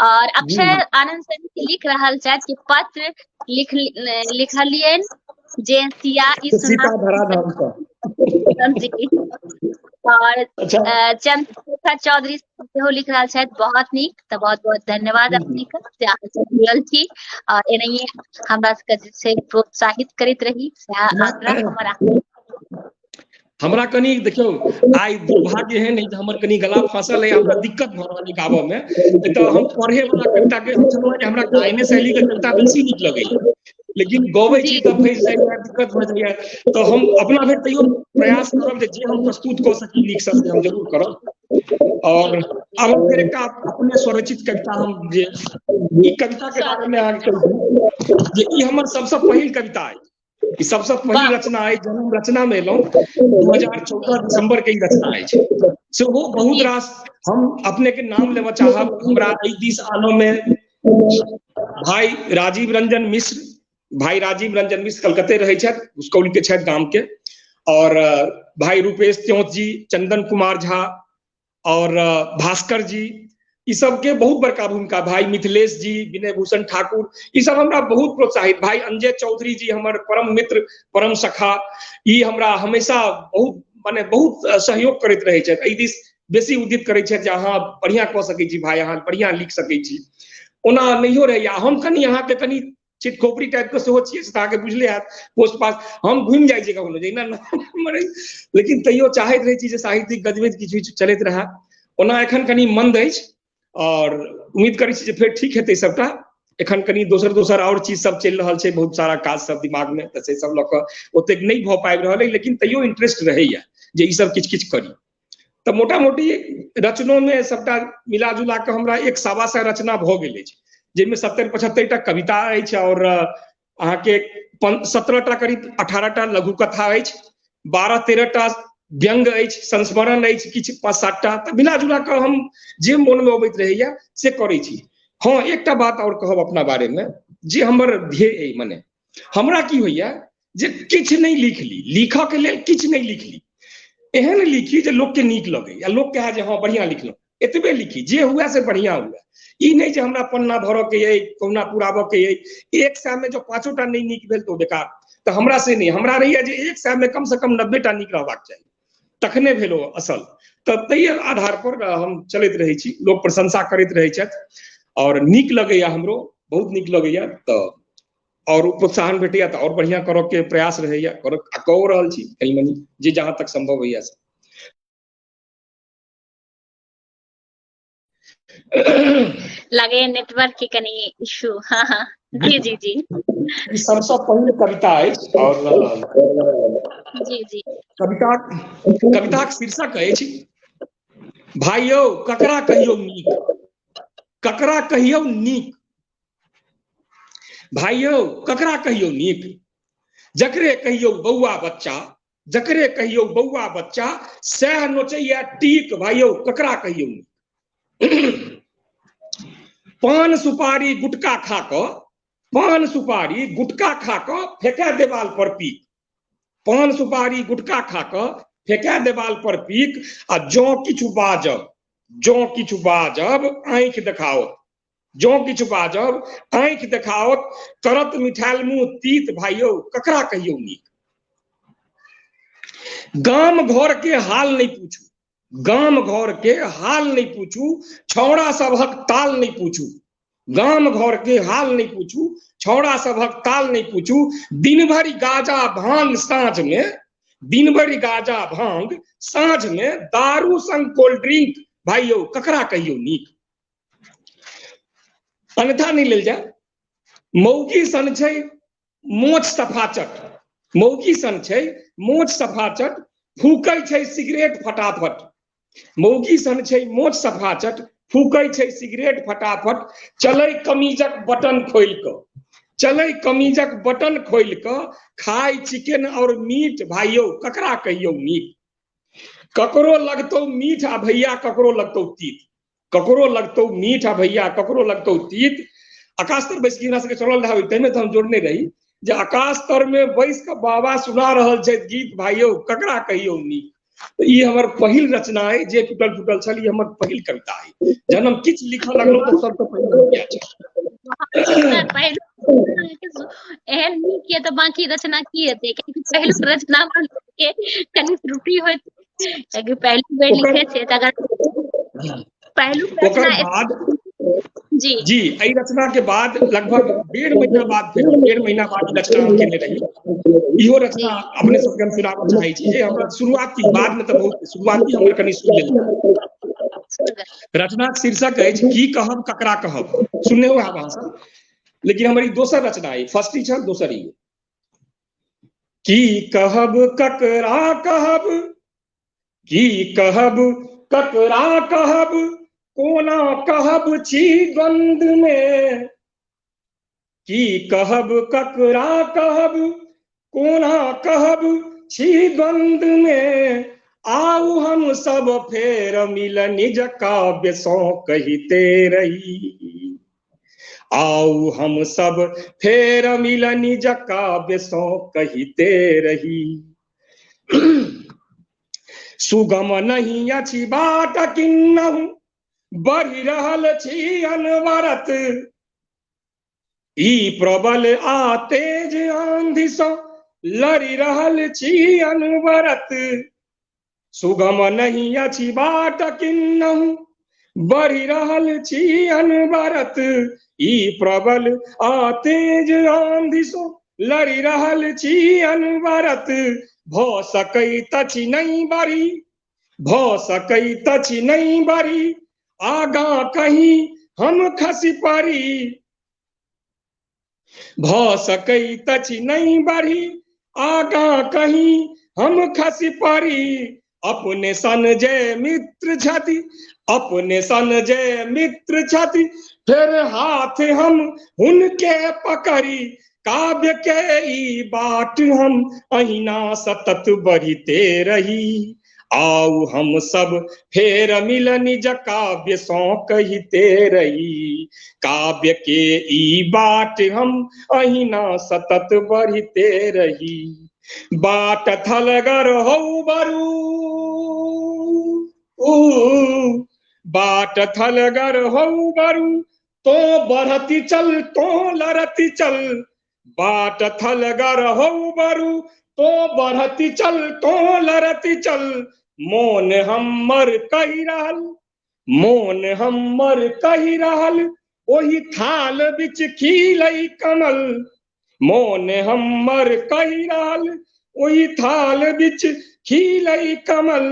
और अक्षय आनंद सनी लिख रहा है कि पत्र लिखलियन जे सिया और चंद्रशेखर चौधरी लिख रहा है बहुत नीक। तो बहुत बहुत धन्यवाद अपने जुड़ल छी। और एनाहिए हमरा से प्रोत्साहित करैत रही, आग्रह हमरा कनी देखियो आइ दुर्भाग्य है नहीं, हमर कनी गला फसल है, हमरा दिक्कत भ रहल है गाबो में। तो हम पढ़े वाला कविता के हमरा गायने शैली के कविता बेसी नीक लगैया, लेकिन गबै छी त फिर दिक्कत हो जाइए। तो हम अपना भर तैयो प्रयास करब जे हम प्रस्तुत कर सकी नीक से हम जरूर करब। और अब फिर एक अपने स्वरचित कविता हम जे ई कविता के बारे में आगे जे ई हमर सबसे पहिल कविता है, ई सबसे पहिल रचना है। जन्म रचना में 2014 दिसंबर के रचना है से वो बहुत रास हम अपने के नाम लेवा चाहब। हमरा एहि दिस आनो में भाई राजीव रंजन मिश्र कलकत्ते रहे छथि, उसकौल के छथि गाम के, और भाई रूपेश त्योत जी, चंदन कुमार झा और भास्कर जी, ई सब के बहुत बड़का भूमिका। भाई मिथिलेश जी, विनय भूषण ठाकुर, ई सब हमरा बहुत प्रोत्साहित। भाई अंजय चौधरी जी हमर परम मित्र, परम सखा, ई हमरा हमेशा बहुत माने बहुत सहयोग करैत रहे छथि। एहि दिस बेसी उदित करै छथि जे अहाँ बढ़िया कऽ सकै छी भाई, अहाँ बढ़िया लिख सकै छी। ओना नहियो रहैया, हम कनि अहाँके कनि चितखोपड़ी टाइप के सेहो छियै, से अहाँके बुझले हैत। पोस्ट पास हम घुमि जाइ छी कखनो जे लेकिन तैयो चाहैत रहै छी जे साहित्यिक गजबेज किछु चलैत रहै। ओना एखन कनि मंद अछि और उम्मीद करै छी जे फेर ठीक हेतै सबटा। एखन कनि दोसर और चीज सब चलि रहल छै, बहुत सारा काज सब दिमाग में, तऽ से सब लऽ कऽ ओतेक नहि भऽ पाबि रहल अइ, लेकिन तैयो इंटरेस्ट रहैया जे ई सब किछु किछु करी। तऽ मोटा मोटी रचनो में सबटा मिला जुला कऽ हमरा 1.25 रचना भऽ गेल अछि, जाहिमे 70-75 टा कविता अछि और अहाँके 17 टा करीब 18 टा लघु कथा अछि, 12-13 टा व्यंग अछि, संस्मरण अछि किछु 5-7 टा। तऽ मिला जुला कऽ हम जे मोन में अबैत रहैया से करै छी। हाँ, एकटा बात और कहब अपना बारे में, जे हमर ध्येय अइ, मने हमरा की होइया जे किछु नहीं लिख ली, लिखऽ के लेल किछु नहीं लिख ली, एहन लिखी जे लोक के नीक लगे या लोक कहे जे हाँ बढ़िया लिखलहुँ, एतबे लिखी जे हुए से बढ़िया हुए। ई नहीं जे हमरा पन्ना भरऽ के अइ, कहुना पुराबऽ के अइ। 100 में जो 5 टा नहीं नीक भेल तो बेकार। तऽ हमरा से नहीं, हमरा रहैया जे 100 में कम से कम 90 टा नीक रहबाक चाही, तखने भेलो असल। तऽ ताहि आधार पर हम चलैत रहै छी, लोक प्रशंसा करैत रहै छथि और नीक लगैया, हमरो बहुत नीक लगैया। तऽ और प्रोत्साहन भेटैया तऽ और बढ़िया करऽ के प्रयास रहैया, कऽ रहल छी कनी मनी जे जहाँ तक संभव होइया से। लगे नेटवर्क के कनी इशू। हाँ हाँ, जी जी जी। ई सबसँ पहिल कविता अछि और जी जी। कविताक शीर्षक अछि भाइयौ ककरा कहियौ नीक, ककरा कहियौ नीक, भाइयौ ककरा कहियौ नीक, जकरे कहियौ बौआ बच्चा, जकरे कहियौ बौआ बच्चा, सएह नोचैया टीक, भाइयौ ककरा कहियौ नीक। पान सुपारी गुटका खा कऽ, पान सुपारी गुटका खा कऽ फेंकै देवाल पर पीक, पान सुपारी गुटका खा कऽ फेंकै देवाल पर पीक, आ जँ किछु बाजब, जँ किछु बाजब आँखि देखाओत, जँ किछु बाजब आँखि देखाओत, करत मिठाइल मुँह तीत, भाइयौ ककरा कहियौ नीक। गाम घर के हाल नहीं पूछू, गाम घर के हाल नहीं पूछू, छौड़ा सभक ताल नहीं पूछू, गाम घर के हाल नहीं पूछू, छौड़ा सभक ताल नहीं पूछू, दिन भरि गाजा भांग साँझ में, दिन भरि गाजा भांग साँझ में, दारू संग कोल्ड ड्रिंक, भाइयौ ककरा कहियौ नीक। अन्यथा नहीं लेल जाए। मौगी सन छै मोछ सफाचट, मौगी सन छै मोछ सफाचट, फूकै छै सिगरेट फटाफट, मौगी सन छै मोछ सफाचट, फूकै छै सिगरेट फटाफट, चलै कमीजक बटन खोलि कऽ, चलै कमीजक बटन खोलि कऽ, खाय चिकन और मीट, भाइयौ ककरा कहियौ नीक। ककरो लगतौ मीठ आ भैया ककरो लगतौ तीत, ककरो लगतौ मीठ आ भैया ककरो लगतौ तीत। आकाश तर बैस के हमरा सबके चलल रहे, ताहिमे तऽ हम जोड़ने रही जे आकाश तर में बैस के बाबा सुना रहल छै गीत, भाइयौ ककरा कहियौ नीक। ई हमर पहिल रचना है, जे टूटल फूटल छल, ई हमर पहिल कविता है। जहन हम किछु लिखऽ लगलहुँ तऽ सबसँ पहिल इएह छै। एहन नीक ये तऽ बाकी रचना की हेतै, कियाकि पहिलुक रचना के कनी त्रुटि होइत, कियाकि पहली बेर लिखे छै तऽ अगर पहिलुक रचना जी जी, एहि रचना के बाद लगभग 1.5 महीना बाद, फिर 1.5 महीना बाद रचना हम केने रही। इहो रचना अपने सबके हम सुनाबऽ चाहै छी, जे हमरा शुरुआती, बाद में तऽ बहुत शुरुआती हमरा कनि सुन लेलियै। रचना के शीर्षक अछि की कहब ककरा कहब, सुनने हो अहाँ सब, लेकिन हमर ई दोसर रचना है, फर्स्ट ही छल, दोसर ही। की कहब ककरा कहब, की कहब ककरा कहब, कोना कहब छी द्वंद में, की कहब ककरा कहब, कोना कहब छी द्वंद में, आउ हम सब फेर मिल निज काव्य सो कहते रही। आओ हम सब फेर मिल निज काव्य सो कहते रही। सुगम नहीं अछि बाट किन्नहु, बढ़ि रहल छी अनवरत। ई प्रबल आ तेज आंधी सो लड़ि रहल छी अनवरत। सुगम नहीं अछि बाट किन्नहु, बढ़ि रहल छी अनवरत। ई प्रबल आ तेज आंधी सो लड़ि रहल छी अनवरत। भ सकैत अछि नहीं बढ़ी, भ सकैत अछि नहीं बढ़ी, आगां कहीं हम खसि पड़ी। भ सकैत अछि नहीं बढ़ी, आगां कहीं हम खसि पड़ी। अपने सन जय मित्र छथि, अपने सन जय मित्र छथि, फिर हाथ हम उनके पकड़ी। काव्य के ई बाट हम अहिना सतत बढ़ते रही। आओ हम सब फेर मिल निज काव्य सो कहते रही। काव्य के ई बाट हम अहिना सतत बढ़ते रही। बाट थलगर हो बरू, बाट थलगर हो बरू, तो बढ़ती चल तो लड़ती चल। बाट थलगर हो बरू, तो बढ़ती चल तो लड़ती चल। मोन हमर कहि रहल, मोन हमर कहि रहल, ओही थाल बिच खिलै कमल। मोन हमर कहि रहल, ओही थाल बिच खिलै कमल।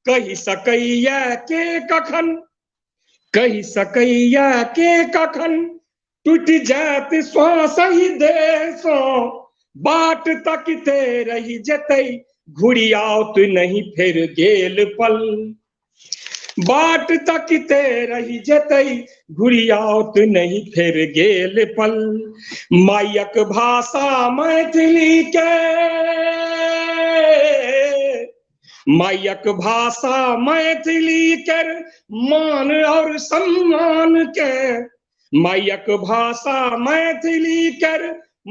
कहि सकैया के कखन, कहि सकैया के कखन, टूटि जायत श्वास ही देशो। बाट तकते रहि जेतै, घुरियाओत नहीं फेर गेल पल। बाट तकते रहि जेतै, घुरियाओत नहीं फेर गेल पल। मायक भाषा मैथिली के, मायक भाषा मैथिली के मान और सम्मान के। मायक भाषा मैथिली के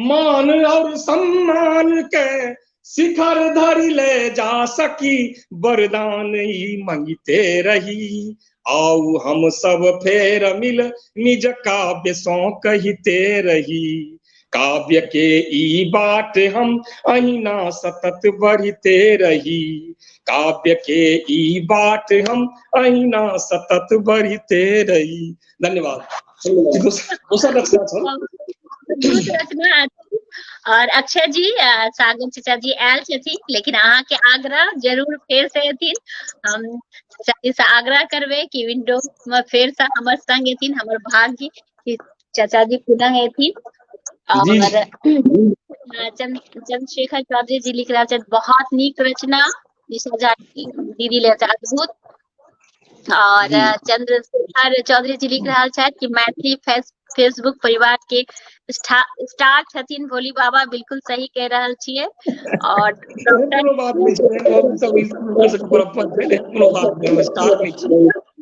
मान और सम्मान के। शिखर धरि ले जा सकी, वरदान ही मांगते रही। आओ हम सब फेर मिल निज काव्य सो कहते रही। काव्य के ई बाट हम अहिना सतत बढ़ते रही। काव्य के ई बाट हम अहिना सतत बढ़ते रही। धन्यवाद। दूसरा रचना रचना और अक्षय जी, सागर चाचा जी आयल छथिन, लेकिन अहाँ के आग्रह जरूर फेर से एथिन। हम चाचा जी से आग्रह करबे कि विंडो में फेर से हमर संग एथिन, हमर भाग्य कि चाचा जी पुनः एथिन। और चंद्रशेखर चौधरी जी लिख रहा है बहुत नीक रचना, निशा झा दीदी ले अद्भुत। और चंद्रशेखर चौधरी जी लिख रहा है कि मैथिली फेसबुक परिवार के स्टार छथिन भोली बाबा, बिल्कुल सही कह रहल छियै। और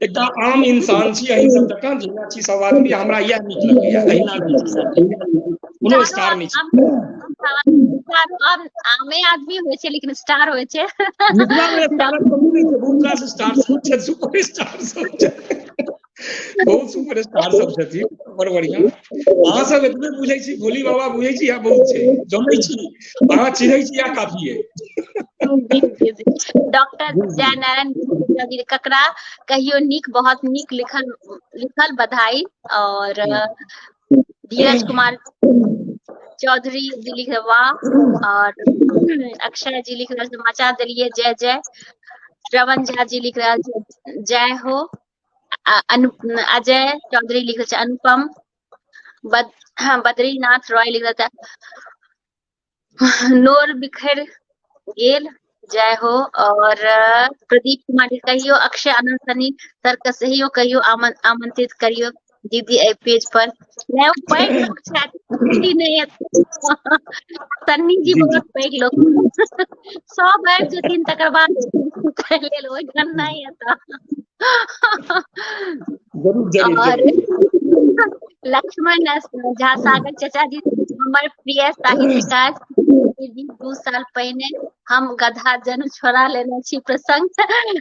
एकटा आम इंसान छी, अहीं सब जकां जिन्ना छी सब आदमी, हमरा इएह नीक लगैया। अहिना कोनो स्टार नहीं आमे आदमी होय छै लेकिन स्टार होय छै। मिथिला में स्टारक कमी नहीं छै, बहुत रास स्टार सब छै, सुपर स्टार सब छै, बहुत सुपर स्टार सब छथिन, बड़ बढ़िया। अहाँ सब एतबे बुझै छी, भोली बाबा बुझै छी या बहुत छै, जनै छी अहाँ चिन्है छी या काफी है। डॉक्टर जयनारायण चौधरी ककरा कहियो नीक, बहुत नीक लिखल बधाई। और धीरज कुमार चौधरी जी लिख रहे वाह। और अक्षय जी लिख रहे समाचार देलिए जय जय। श्रवण झा जी लिख रहा है जय हो। अजय चौधरी लिख रहे अनुपम। बद्रीनाथ रॉय लिख रहा था नोर बिखर गेल जय हो। और प्रदीप कुमार कहियो अक्षय आनंद सनी सर के सहियो कहियो आमंत्रित करियो दीदी ए पेज पर मैं पैग लोग छाती दीदी नहीं है सन्नी जी बहुत पैग लोग सब आबि जथिन तकर बाद ले लो गन नहीं है जरूर और लक्ष्मण झा सागर चाचा जी हमर प्रिय साहित्यकार दीदी 2 साल पहले हम गधा जन्म छोड़ा लेने छी प्रसंग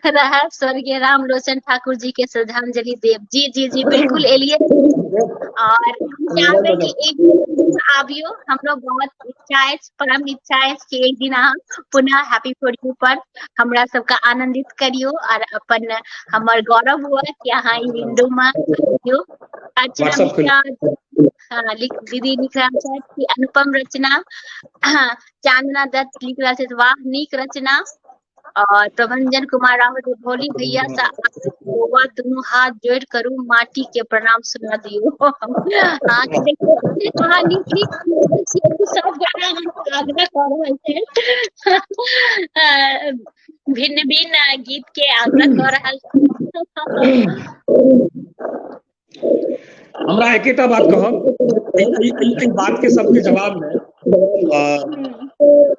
रहा स्वर्गीय राम लोचन ठाकुर जी के श्रद्धांजलि देव जी जी जी बिल्कुल एलिए और चाहबे कि एक दिन आबियो हमरो बहुत इच्छा है परम इच्छा है कि एक दिन अहाँ पुनः हैप्पी फॉर यू पर हमरा सबका आनंदित करियो और अपन हमर गौरव हुआ कि अहाँ ई विंडो में आबियो अर्चना हाँ दीदी लिख रहा है कि अनुपम रचना चांदना दत्त लिख रहा है वाह नीक रचना और प्रभंजन कुमार राहुल भोली भैया सा दोनों हाथ जोड़ करूं माटी के प्रणाम सुना दियो आंख देखो कहानी की सब आग्रह कर रहे थे भिन्न भिन्न गीत के आग्रह कर रहा हमरा एकेटा बात कहब बात के सबके जवाब में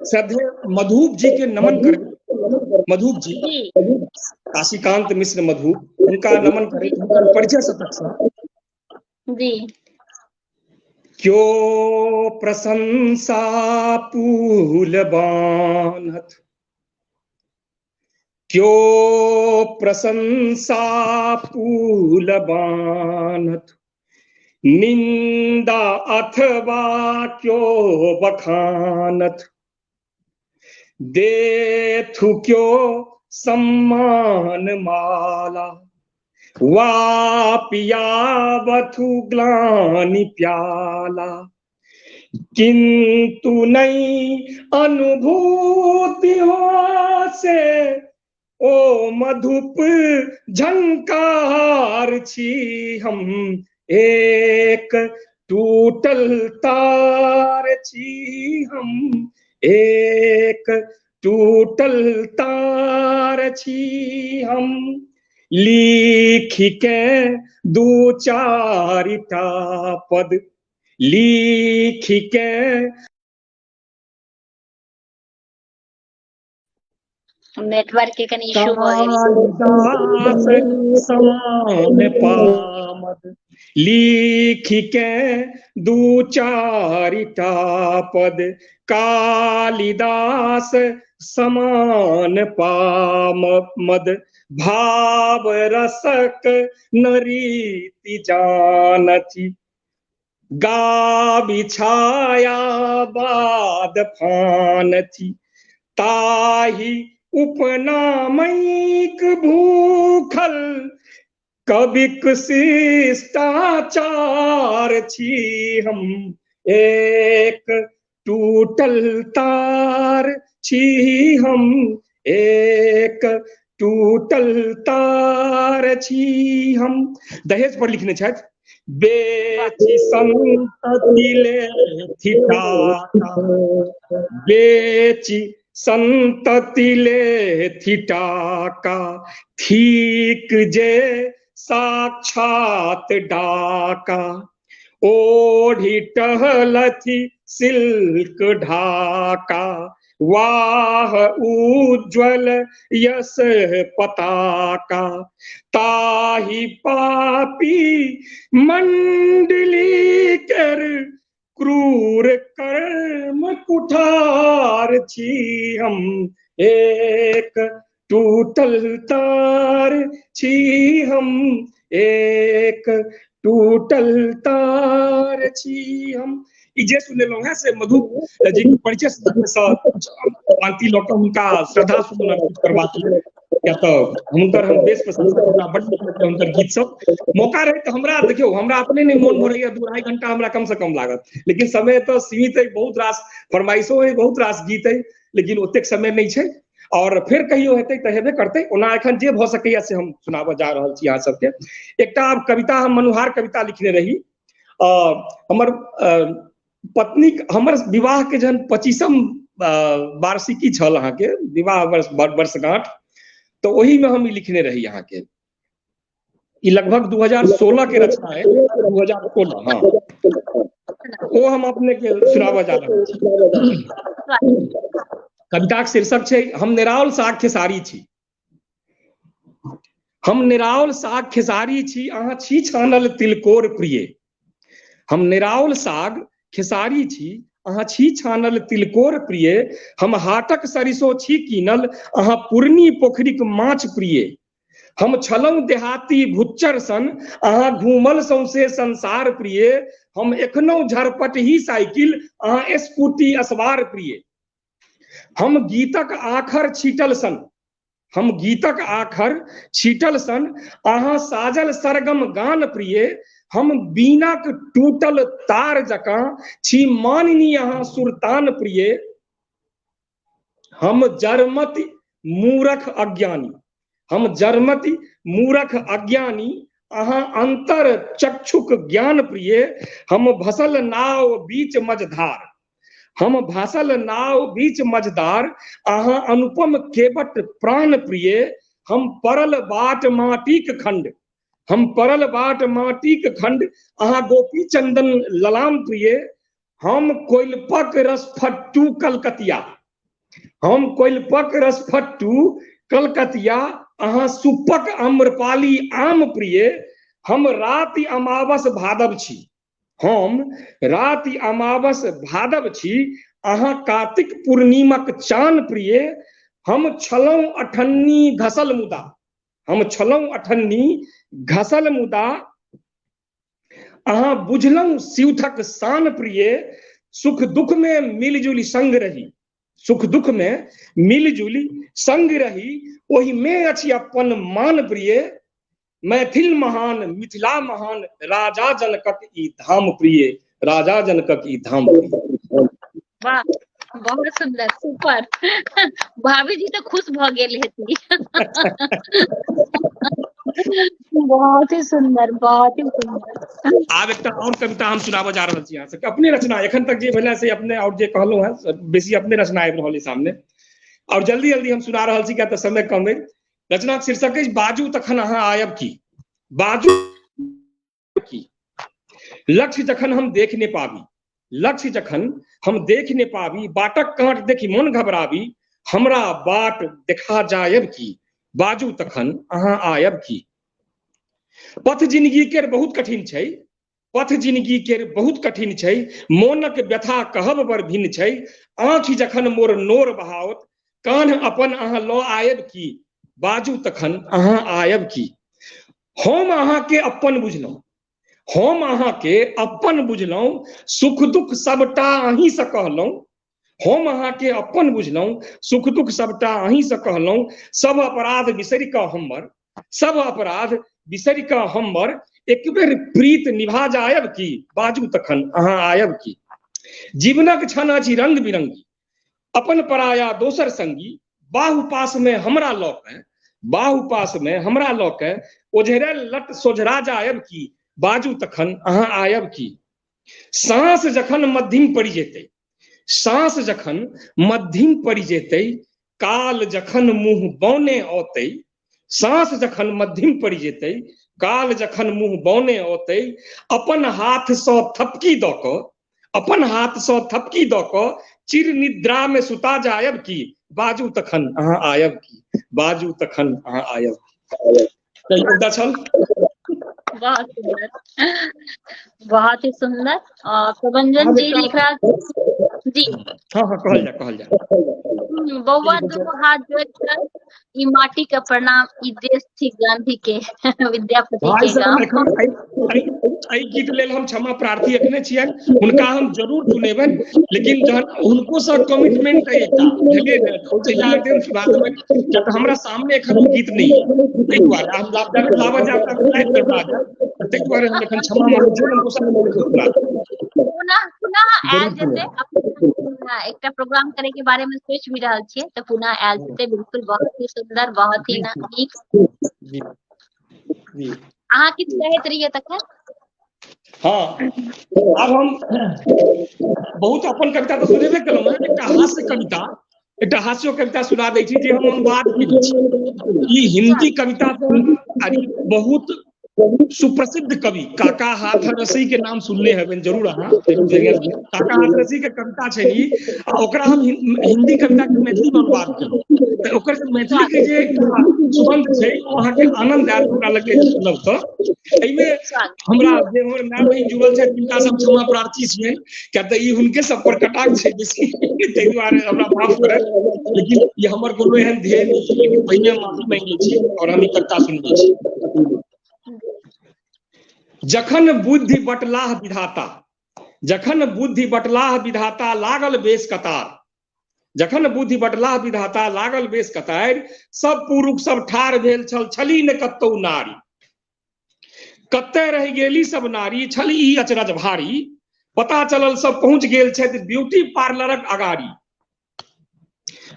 श्रद्धेय मधुप जी के नमन करें। मधुप जी काशीकांत मिश्र मधुप उनका नमन करें उनका परिचय शतक जी क्यों प्रशंसा पूल बान्हत क्यों प्रशंसा पूल बान्हत निंदा अथवा क्यों बखानत देथु क्यों सम्मान माला वा पियावथु ग्लानि प्याला किंतु नहीं अनुभूति हो से ओ मधुप झंकार छी हम एक टूटल तार छी हम एक टूटल तार छी हम लिख के दो चारिटा पद लिख के नेटवर्क के कनी इशू हो पामद लिख के दो चारिटा पद कालिदास समान पामद भाव रसक नरीति जानती गा बिछाया बाद फानती ताही उपनामैक भूखल कविक शिष्टाचार छी हम एक टूटल तार छी हम एक टूटल तार छी हम दहेज पर लिखने छथि बेची संतति लेथि टाका बेची संतति लेथि टाका ठीक जे साक्षात डाका ओढ़ी टहलथि सिल्क ढाका वाह उज्ज्वल यश पताका ताहि पापी मंडली कर क्रूर कर्म कुठार छी हम एक टूटल तार छी हम एक टूटल तार छी हम जे सुनेलहुँ हैं से मधु जी के परिचय शांति लऽ कऽ हुनका श्रद्धा सुमन अर्पित करबाक या तऽ हुनकर हम बेस प्रशंसा हमरा बड्ड नीक लगैए हुनकर गीत सब मौका रहे तऽ हमरा देखियौ हमरा अपने नहीं मोन भरैया 2-2.5 घंटा हमरा कम से कम लागत लेकिन समय तो सीमित है बहुत रास फरमाइशो है बहुत रास गीत है लेकिन ओतेक समय नहीं छै और फिर कहियो हेतै तऽ हेबे करतै ओना एखन जे भऽ सकैया से हम सुनाबऽ जा रहल छी अहाँ सबके एकटा कविता हम मनुहार कविता लिखने रही हमर पत्नी हमर विवाह के जहन 25म वार्षिकी छल अहाँ के विवाह वर्षगांठ तो वही में हम लिखने रही अहाँ के ये लगभग 2016 के रचना है, 2016। हाँ, वो हम अपने के सुनावा जा रहे छी। कविता के शीर्षक छै हम निराउल साग खेसारी छी। हम निराउल साग खेसारी छी, अहाँ छी छानल तिलकोर प्रिय। हम निराउल साग खेसारी छी, अहाँ छी छानल तिलकोर प्रिय। हम हाटक सरिसो छी कीनल, अहाँ पूर्णी पोखरिक माछ प्रिय। हम छलौं देहाती भुच्चर सन, अहाँ घूमल सौंसे संसार प्रिय। हम एखनौ झरपट ही साइकिल, अहाँ स्कूटी असवार प्रिय। हम गीतक आखर छीटल सन, हम गीतक आखर छीटल सन, अहाँ साजल सरगम गान प्रिय। हम बीनाक टूटल तार जकाँ छी मानिनी, अहाँ सुरतान प्रिय। हम जरमति मूरख अज्ञानी, हम जरमति मूरख अज्ञानी, अहाँ अंतर चक्षुक ज्ञान प्रिय। हम भसल नाव बीच मझधार, हम भासल नाव बीच मझदार, अहाँ अनुपम केवट प्राण प्रिय। हम परल बाट माटिक खंड, हम परल बाट माटिक खंड, अहाँ गोपी चंदन ललाम प्रिय। हम कोइलपक रसफट्टू कलकतिया, हम कोइलपक रसफट्टू कलकतिया, अहाँ सुपक आम्रपाली आम प्रिय। हम राति अमावस भादव छी, हम राति अमावस भादव छी, अहाँ कार्तिक पूर्णिमक चान प्रिय। हम छलौं अठन्नी घसल मुदा, हम छलौं अठन्नी घसल मुदा, अहाँ बुझलौं सिउठक शान प्रिय। सुख दुख में मिलजुली संग रही, सुख दुख में मिलजुली संग रही, ओहि में अछि अपन मान प्रिय। मैथिल महान मिथिला महान, राजा जनकक ई धाम प्रिय, राजा जनकक ई धाम प्रिय। वाह, बहुत सुंदर, सुपर। भाभी जी तो खुश भ गेल हेती। बहुत ही सुंदर, बहुत ही सुंदर। आब एकटा और कविता हम सुनाबऽ जा रहल छी अहाँ सबके, अपने रचना। एखन तक जे भेलै से अपने, और जे कहलहुँ हैं बेसी अपने रचना आबि रहल अइ सामने, और जल्दी जल्दी हम सुना रहल छी किया तऽ समय कम अइ। रचनाक शीर्षक अछि बाजू तखन अहाँ आयब की। बाजू की, लक्ष्य जखन हम देख नहि पाबी, लक्ष्य जखन हम देख नहि पाबी, बाटक कांट देखी मन घबराबी, हमरा बाट देखा जायब की। बाजू तखन अहाँ आयब की। पथ जिंदगी केर बहुत कठिन छै, पथ जिंदगी केर बहुत कठिन छै, मोनक व्यथा कहब बड़ भिन्न छै। आँखि जखन मोर नोर बहाओत, कान्ह अपन अहाँ लऽ आयब की। बाजू तखन अहाँ आयब की। हम अहाँके अपन बुझलहुँ, हम अहाँके अपन बुझलहुँ, सुख दुख सबटा अहींसँ कहलहुँ। हम अहाँके अपन बुझलहुँ, सुख दुख सबटा अहींसँ कहलहुँ। सब अपराध बिसरि कऽ हमर, सब अपराध बिसरि कऽ हमर, एक बेर प्रीत निभा जायब की। बाजू तखन अहाँ आयब की। जीवनक क्षण अछि रंग बिरंगी, अपन पराया दोसर संगी, बाहु पास में हमरा लऽ के, बाहु पास में हमरा लऽ के, ओझरल लट सोझरा जायब की। बाजू तखन अहाँ आयब की। सांस जखन मध्यम पड़ि जेतै, सांस जखन मध्यम पड़ि जेतै, काल जखन मुँह बौने औतै, सांस जखन मध्यम पड़ि जेतै, काल जखन मुँह बौने औतै, अपन हाथसँ थपकी दऽ कऽ, अपन हाथसँ थपकी दऽ कऽ, चिर निद्रा में सुता जायब की। बाजू तखन अहाँ आयब की। बाजू तखन अहाँ आयब की। कविता छल। बहुत सुंदर, बहुत ही सुंदर। और प्रभंजन जी लिख रहा जी। हाँ हाँ, कहल जा, कहल जा। बउआ दुनू हाथ जोड़कर, ई माटी का प्रणाम, ई देश थी गांधी के, विद्यापति के गाँव। एहि गीत लेल हम क्षमा प्रार्थी रखने छियनि, हुनका हम जरूर सुनेबनि, लेकिन जहन हुनको सँ कमिटमेंट है एकटा, बुझलियै ने, ओ जहिया दिन सुना देबनि, किया तऽ हमरा सामने एखन ओ गीत नहि है, ताहि दुआरे हम लाबऽ जायब ताहि दुआरे हम एखन क्षमा मांगै छी, हुनको सामने पुनः आयल जेतै। एकटा प्रोग्राम करे के बारे में सोच भी रहल छियै, तऽ पुनः आयल जेतै। बिल्कुल, बहुत ही सुंदर, बहुत ही नीक। अहाँ किछु कहैत रहियै तखन। हाँ, अब हम बहुत अपन कविता तो सुनेबे केलहुँ हैं, एकटा हास्य कविता, एकटा हास्यो कविता सुना दै छी जे हम अनुवाद केने छी। ई हिंदी कविता बहुत सुप्रसिद्ध कवि काका हाथरसी के नाम सुनले हैं जरूर अहाँ। काका हाथरसी के कविता छै नी, ओकरा हम हिंदी कविता के मैथिली में अनुवाद केलहुँ, तऽ ओकर मैथिली के जे सुगंध छै ओ अहाँ के आनंद आयल, हमरा लगे सुनब तऽ एहिमे हमरा जे हमर माय बहिन जुड़ल छै तिनका सब क्षमा प्रार्थी छियनि, किया तऽ ई हुनके सब पर कटाक्ष छै बेसी, ताहि दुआरे हमरा माफ करत, लेकिन ई हमर कोनो एहन ध्येय नहीं छै, लेकिन पहिने माफी मांगै छी और हम ई कविता सुनबै छी। जखन बुद्धि बटलाह विधाता, जखन बुद्धि बटलाह विधाता लागल बेस कतार, जखन बुद्धि बटलाह विधाता लागल बेस कतार, सब पुरुष सब ठाढ़ भेल छल, छली न कतौ नारी, कते रह गेली सब नारी, छल ई अचरज भारी, पता चलल सब पहुंच गेल छथि ब्यूटी पार्लरक अगाड़ी।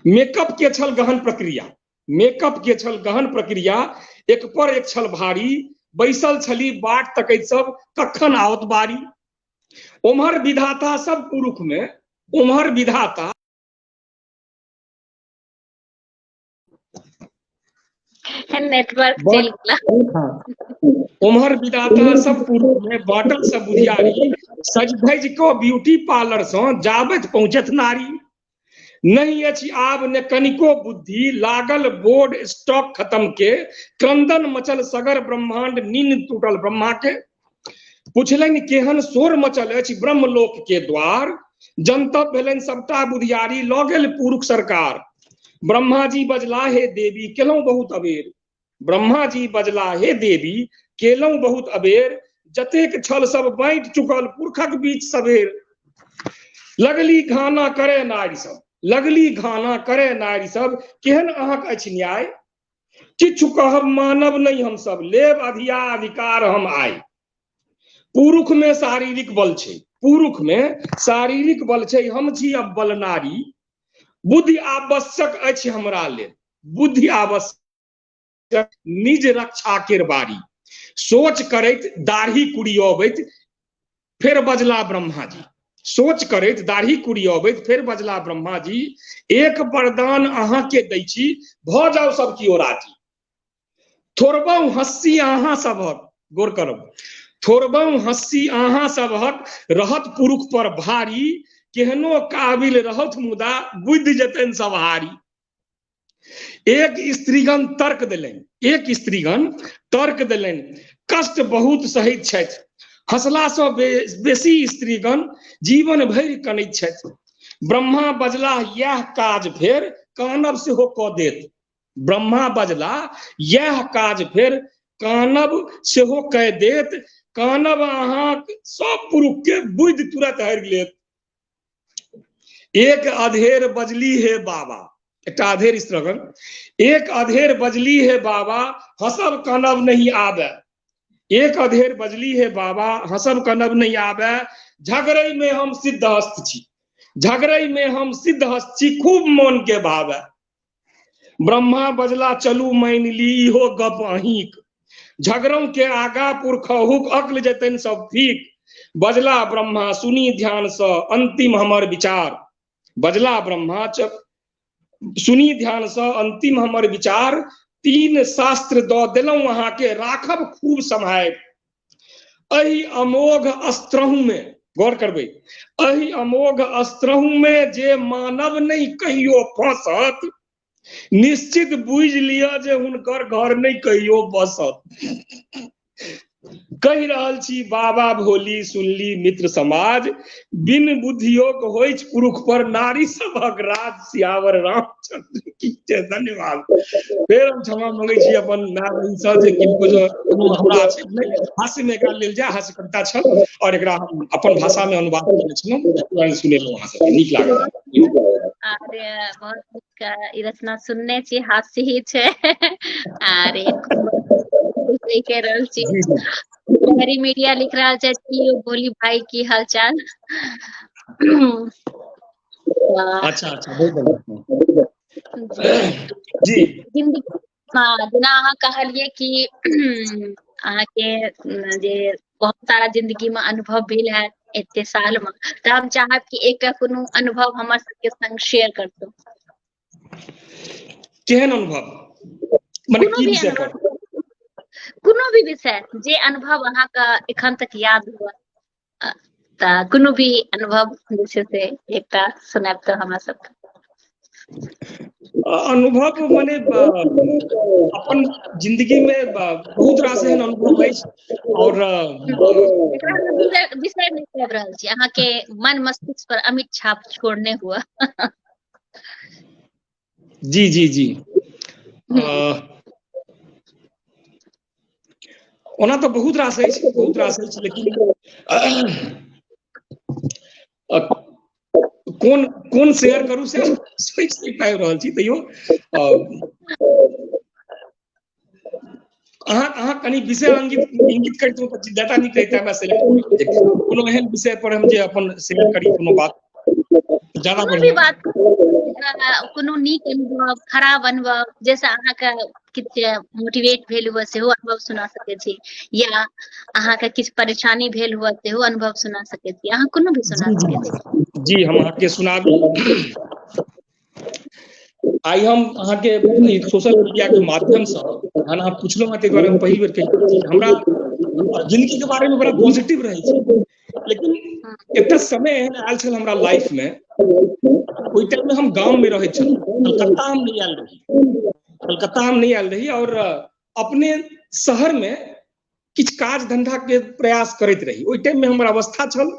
मेकअप के छल गहन प्रक्रिया, मेकअप के छल गहन प्रक्रिया, एक पर एक छल भारी, बैसल छली बाट तकैत सब कखन आवत बारी। उम्हर विधाता सब पुरुष में, उम्हर विधाता नेटवर्क चल गया, उम्हर विधाता सब पुरुष में बाटल सब बुधियारी, सज धज को ब्यूटी पार्लर से जाबत पहुंचत नारी। नहीं अछि आब ने कनिको बुद्धि, लागल बोर्ड स्टॉक खत्म के, क्रंदन मचल सगर ब्रह्मांड, नींद टूटल ब्रह्मा के। पुछलनि केहन शोर मचल अछि ब्रह्मलोक के द्वार, जनतब भेलनि सबटा बुधियारी, लऽ गेल पुरुष सरकार। ब्रह्मा जी बजला हे देवी केलहुं बहुत अबेर, ब्रह्मा जी बजला हे देवी केलहुं बहुत अबेर, जतेक छल सब बांटि चुकल पुरखक बीच सबेर। लगली घाना करे नारी सब, लगली घाना करे नारी सब, केहन अहाँक अछि न्याय, किछु कहब मानब नहीं हम सब, लेब अधिकार हम आय। पुरुष में शारीरिक बल छै, पुरुष में शारीरिक बल छै, हम छी अब बल नारी, बुद्धि आवश्यक अछि हमरा लेल, बुद्धि आवश्यक निज रक्षा केर बारी। सोच करैत दाढ़ी कुड़ियबैत फेर बजला ब्रह्मा जी, सोच करैत दाढ़ी कुड़ियबैत फेर बजला ब्रह्मा जी, एक वरदान अहाँ के दै छी, भऽ जाओ सब की राजी। थोड़बौ हंसी अहाँ सबहक, गौर करब, थोड़बौ हंसी अहाँ सबहक, रहत पुरुष पर भारी, केहनो काबिल रहत मुदा बुद्धि जतन सब हारी। एक स्त्रीगण तर्क दिलनि, एक स्त्रीगण तर्क दिलनि, कष्ट बहुत सहैत छथि, हंसला सँ बेसी स्त्रीगण जीवन भरि कनैत छथि। ब्रह्मा बजला यह काज फेर, कानब सेहो कऽ देत, ब्रह्मा बजला यह काज फेर, कानब सेहो कह देत, कानब अहाँ सब पुरुष के बुद्धि तुरंत हरि लेत। एक अधेर बजली हे बाबा, एकटा अधेर स्त्रीगण, एक अधेर बजली हे बाबा, हंसब कानब नहीं आबे, एक अधेर बजली हे बाबा, हंसब कानब नहीं आबे, झगड़ै में हम सिद्ध हस्त छी, झगड़ै में हम सिद्ध हस्त छी, खूब मन के भावे। ब्रह्मा बजला चलू मान ली इहो गप अहींक, झगड़ों के आगा पुरखहुक अक्ल जतन सब फीक। बजला ब्रह्मा सुनी ध्यान सँ अंतिम हमर विचार, बजला ब्रह्मा सुनी ध्यान सँ अंतिम हमर विचार, तीन शास्त्र दऽ देलहुं अहाँ के राखब खूब सम्हारि। एहि अमोघ अस्त्रहु में, गौर करबै, एहि अमोघ अस्त्रहु में जे मानव नहीं कहियो फंसत, निश्चित बुझ लिअ जे हुनकर घर नहीं कहियो बसत। कहि रहल छी बाबा भोली सुनली मित्र समाज, बिन बुद्धियोग होइछ पुरुष पर नारी सभक राज। सियावर रामचंद्र की जय। धन्यवाद। फेर हम क्षमा मांगै छी अपन माय बहिन सँ जे किनको जो हमरा हास्य में एकरा लेल जाय, हास्य कविता छल और एकरा हम अपन भाषा में अनुवाद केने छलहुँ, सुनेलहुँ अहाँ सबके, नीक लागल। अरे बहुत नीक रचना सुनने छी, हास्य ही छै। अरे कह रहल छी हरी मीडिया लिख रहा है कि बोली भाई की हालचाल। अच्छा अच्छा, बहुत बढ़िया जी। जेना अहाँ कहलिए कि अहाँ के जे बहुत सारा जिंदगी में अनुभव भेल है एते साल में, तऽ हम चाहब कि एकटा कोनो अनुभव हमर सबके संग शेयर करतौ। केहन अनुभव, माने की विषय पर? कोनो भी विषय जे अनुभव अहाँ का एखन तक याद हुआ त कोनो भी अनुभव जे छै से एकटा सुनाब तऽ हमरा सबके। अनुभव माने अपन जिंदगी में बहुत रास एहन अनुभव अछि और विषय नहीं कर रहल छी, अहाँ के मन मस्तिष्क पर अमिट छाप छोड़ने हुआ। जी जी जी ओना तो बहुत रास अछि लेकिन कोन शेयर करू से सोच नहीं पाबि रहल छी। तैयो अहाँ कनी विषय इंगित करतौ तऽ ज्यादा नीक रहितै, हमरा सेलेक्ट कोनो एहन विषय पर हम जे अपन शेयर करी, कोनो बात ज्यादा बढ़िया। कोनो नीक अनुभव, खराब अनुभव, जैसे अहाँ का किछ मोटिवेट भेल हुआ सेहो अनुभव सुना सकै छी, या अहाँ का किछ परेशानी भेल हुआ सेहो अनुभव सुना सकै छी, अहाँ कोनो भी सुना सकै छी। जी हम अहाँके सुनाबी। आई हम अहाँके सोशल मीडिया के माध्यम से अहाँ पूछलो ताहि दुआरे हम पहिल बेर कहि हमरा जिंदगी के बारे में बड़ा पॉजिटिव रहे छै, लेकिन एकटा समय एहन आयल छल हमरा लाइफ में, ओहि टाइम में हम गांव में रहे छलहुँ, कलकत्ता हम नहीं आयल रही और अपने शहर में किछ काज धंधा के प्रयास करैत रही। ओहि टाइम में हमर अवस्था छल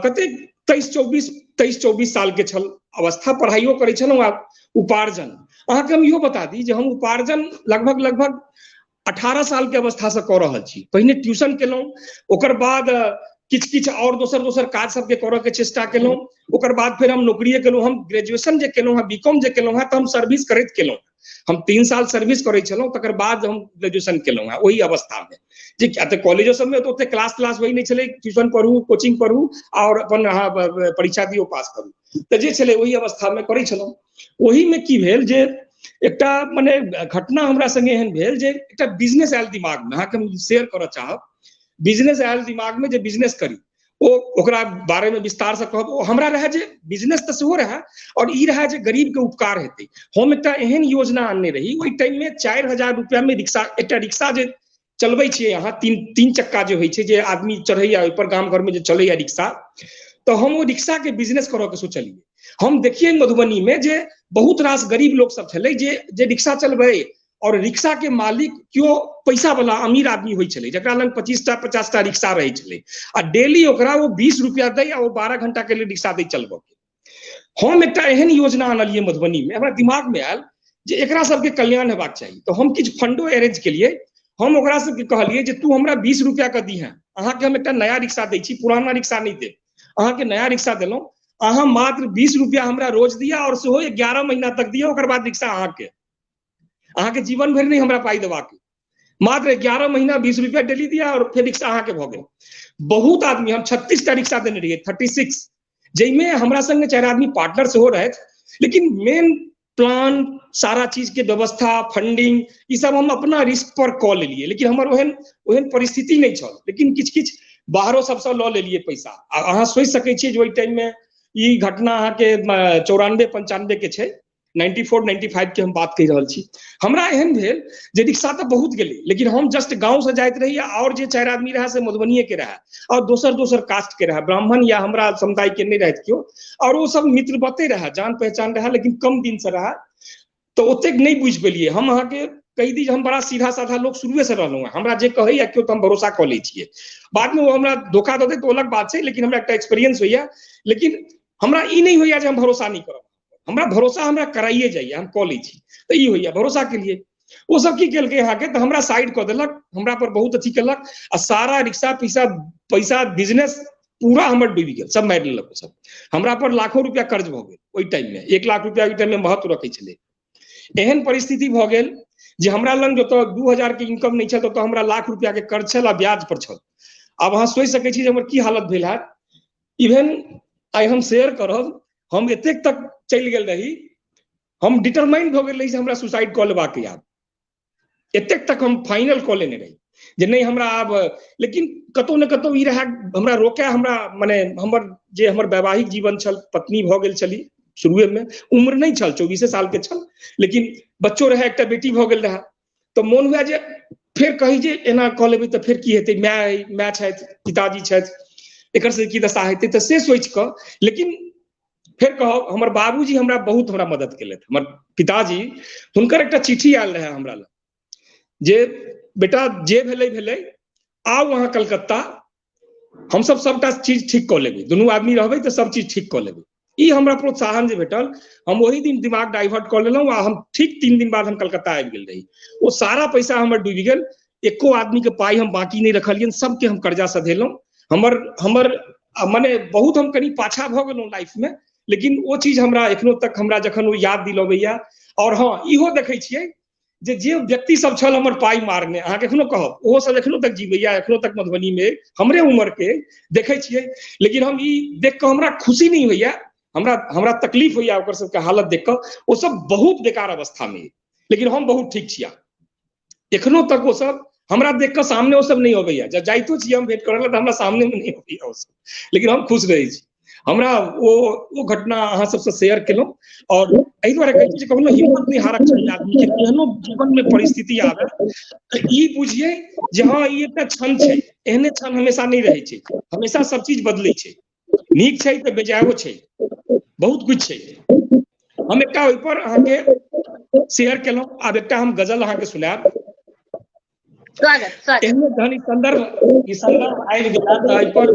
कते 23-24 साल के छल अवस्था, पढ़ाइयो करै छलहुँ आ उपार्जन। अहाँके हम इहो बता दी जे हम उपार्जन लगभग 18 साल के अवस्था से कऽ रहल छी। पहिने ट्यूशन केलहुँ, ओकर बाद किछ और दोसर काज सबके करऽ के चेष्टा केलहुँ, ओकर बाद फिर हम नौकरिये केलहुँ। हम ग्रेजुएशन जे केलहुँ हैं, बीकॉम जे केलहुँ हैं, तऽ हम सर्विस करैत केलहुँ। हम 3 साल सर्विस करै छलहुँ, तकर बाद हम ग्रेजुएशन केलहुँ हैं ओहि अवस्था में। जे तऽ कॉलेजो सब में तो ओते क्लास होइ नहीं छलै, ट्यूशन पढ़ू, कोचिंग पढ़ू और अपन परीक्षा दियौ, पास करू, तऽ जे छलै ओहि अवस्था में करै छलहुँ। ओहि में की भेल जे एकटा मने घटना हमरा संगे एहन भेल जे एकटा बिजनेस आयल दिमाग में, अहाँके हम शेयर करऽ चाहब। बिजनेस आयल दिमाग में जे बिजनेस करी, ओकरा बारे में विस्तार से कहब। हमरा रहे जे बिजनेस तऽ सेहो रहे और ई रहे जे गरीब के उपकार हेतै। हम एकटा एहन योजना आनने रही, ओहि टाइम में 4000 रुपया में रिक्शा, एकटा रिक्शा जे चलबै छियै अहाँ, तीन चक्का जे होइ छै, जे आदमी चढ़ैया ओहि पर, गाम घर में जे चलैया रिक्शा, तो हम वो रिक्शा के बिजनेस करऽ के सोचलियै। हम देखिए मधुबनी में जे बहुत रास गरीब लोग सब छलै जे रिक्शा चलबै, और रिक्शा के मालिक क्यों पैसा वाला अमीर आदमी होइ छलै, जकरा लग 25टा 50टा रिक्शा रहै छलै, आ डेली ओकरा वो 20 रुपया दै आ वो 12 घंटा के लिए रिक्शा दै चलबऽ के। हम एकटा एहन योजना आनलियै मधुबनी में, हमरा दिमाग में आयल जे एकरा सबके कल्याण हेबाक चाही, तो हम किछु फंडो अरेंज केलियै। हम ओकरा सबके कहलियै जे तू हमरा 20 रुपया के दीहें, अहाँके हम एकटा नया रिक्शा दै छी, पुराना रिक्शा नहीं देब, अहाँके नया रिक्शा देलहुँ, अहाँ मात्र 20 रुपया हमरा रोज दिया और सेहो 11 महीना तक दिया, ओकर बाद रिक्शा अहाँके जीवन भर नहीं हमरा पाई देबाक, मात्र 11 महीना 20 रुपया डेली दिया और फिर रिक्शा अहाँके भऽ गेल। बहुत आदमी, हम 36टा रिक्शा देने रहिए, 36, जैमे हमरा संगे 4 आदमी पार्टनर सेहो रहथि, लेकिन मेन प्लान, सारा चीज के व्यवस्था, फंडिंग, ई सब हम अपना रिस्क पर कऽ लेलिए। लेकिन हमर ओहन परिस्थिति नहीं छल, लेकिन किछ बाहरो सबसँ लऽ लेलिए पैसा। अहाँ सोचि सकै छियै जे ओहि टाइम में ई घटना अहाँके 94-95 के छै, 94-95 के हम बात कहि रहल छी। हमरा एहन भेल जे रिक्शा तऽ बहुत गेलै, लेकिन हम जस्ट गाँव से जाइत रही, और जे 4 आदमी रहे से मधुबनीये के रहे, और दोसर कास्ट के रहे, ब्राह्मण या हमरा समुदाय के नहीं रहत केओ, और वो सब मित्र बते रहे, जान पहचान रहे, लेकिन कम दिन से रहे, तो ओतेक नहीं बुझ पेलिए। हम अहाँके कहि दी, हम बड़ा सीधा साधा लोग शुरुए से रहलहुँ हैं, हमरा जे कहैया केओ तऽ हम भरोसा कऽ लै छियै। बाद में वो हमरा धोखा दऽ दे तो अलग बात छै, लेकिन हमरा एकटा एक्सपीरियंस होइया। लेकिन हमरा ई नहीं होइया जे हम भरोसा नहीं करब, हमरा भरोसा हमरा कराइए जाइए, हम कऽ लै छी, तऽ ई होइया भरोसा के लिए। वो सब की केलकै अहाँके, तऽ हमरा साइड कऽ देलक, हमरा पर बहुत अथी केलक, आ सारा रिक्शा पैसा बिजनेस पूरा हमर डूबि गेल, सब मारि लेलक। सब हमरा पर लाखों रुपया कर्ज भऽ गेल ओहि टाइम में, 1 लाख रुपया ओहि टाइम में महत्व रखै छलै। एहन परिस्थिति भऽ गेल जे हमरा लग जतऽ 2000 के इनकम नहीं छल, ततऽ हमरा लाख रुपया के कर्ज छल आ ब्याज पर छल। आब अहाँ सोचि सकै छी जे हमर की हालत भेल हैत। इवन आइ हम शेयर करब, हम एतेक तक चलि गेल रही, हम डिटरमाइंड भऽ गेल रही जे हमरा सुसाइड कऽ लेबाक यऽ, एतेक तक हम फाइनल कऽ लेने रही जे नहीं हमरा आब। लेकिन कतौ ने कतौ ई रहे हमरा रोके, हमरा मने हमर वैवाहिक जीवन छल, पत्नी भऽ गेल छली शुरुए में, उम्र नहीं छल, 24 साल के छल, लेकिन बच्चो रहे, एकटा बेटी भऽ गेल रहे, तो मोन हुआ जे फिर कही जे एना कऽ लेबै तऽ फिर की हेतै, माय छथि, पिताजी छथि, एकर से की दशा हेतै, तऽ से सोचि कऽ। लेकिन फिर कहब हमर बाबूजी हमरा बहुत मदद केलथि। हमर पिताजी, हुनकर एकटा चिट्ठी आयल रहे हमरा लग, जे बेटा जे भेलै आउ अहाँ कलकत्ता, हमसब सबटा चीज ठीक कऽ लेबै, दुनू आदमी रहबै तऽ सब चीज ठीक कऽ लेबै। ई हमरा प्रोत्साहन जे भेटल, हम ओही दिन दिमाग डाइवर्ट कऽ लेलहुँ आ हम ठीक 3 दिन बाद हम कलकत्ता आबि गेल रही। ओ सारा पैसा हमर डूबि गेल, एको आदमी के पाई हम बाकी नहीं रखलियन, सबके हम कर्जा सधेलहुँ। हमर मने बहुत हम कनी पाछा भऽ गेलहुँ लाइफ में, लेकिन ओ चीज हमरा एखनो तक हमरा जखन ओ याद दिलबैया। और हाँ, इहो देखै छियै जे व्यक्ति सब छल हमर पाई मारने, अहाँके एखनो कहब ओहो सब एखनो तक जीवैया, एखनो तक मधुबनी में हमरे उम्र के देखै छियै। लेकिन हम ई देख कऽ हमरा खुशी नहीं होइया, हमरा तकलीफ होइया ओकर सबके हालत देख कऽ। ओ सब बहुत बेकार अवस्था में, लेकिन हम बहुत ठीक छिया एखनो तक। ओ सब हमरा देख कऽ सामने ओ सब नहीं अबैया, जब जाइतो छी हम भेंट करऽ तऽ हमरा सामने में नहीं अबैया ओ सब, लेकिन हम खुश रहै छी। हमरा ओ घटना अहाँ सबसे शेयर केलहुँ। और एहि दुआरे कहै छी जे कखनो हिम्मत नहीं हारक चाही आदमी के, केहनो जीवन में परिस्थिति आवे तऽ ई बुझिए जे हाँ ई एकटा क्षण छै, एहने क्षण हमेशा नहीं रहै छै, हमेशा सब चीज बदलै छै। नीक छै तऽ बेजायो छै, बहुत कुछ छै। हम एकटा ओहि पर अहाँके शेयर केलहुँ, आब एकटा हम गजल अहाँके सुनायब। स्वागत। एहने जहन ई संदर्भ आबि गेला तऽ एहि पर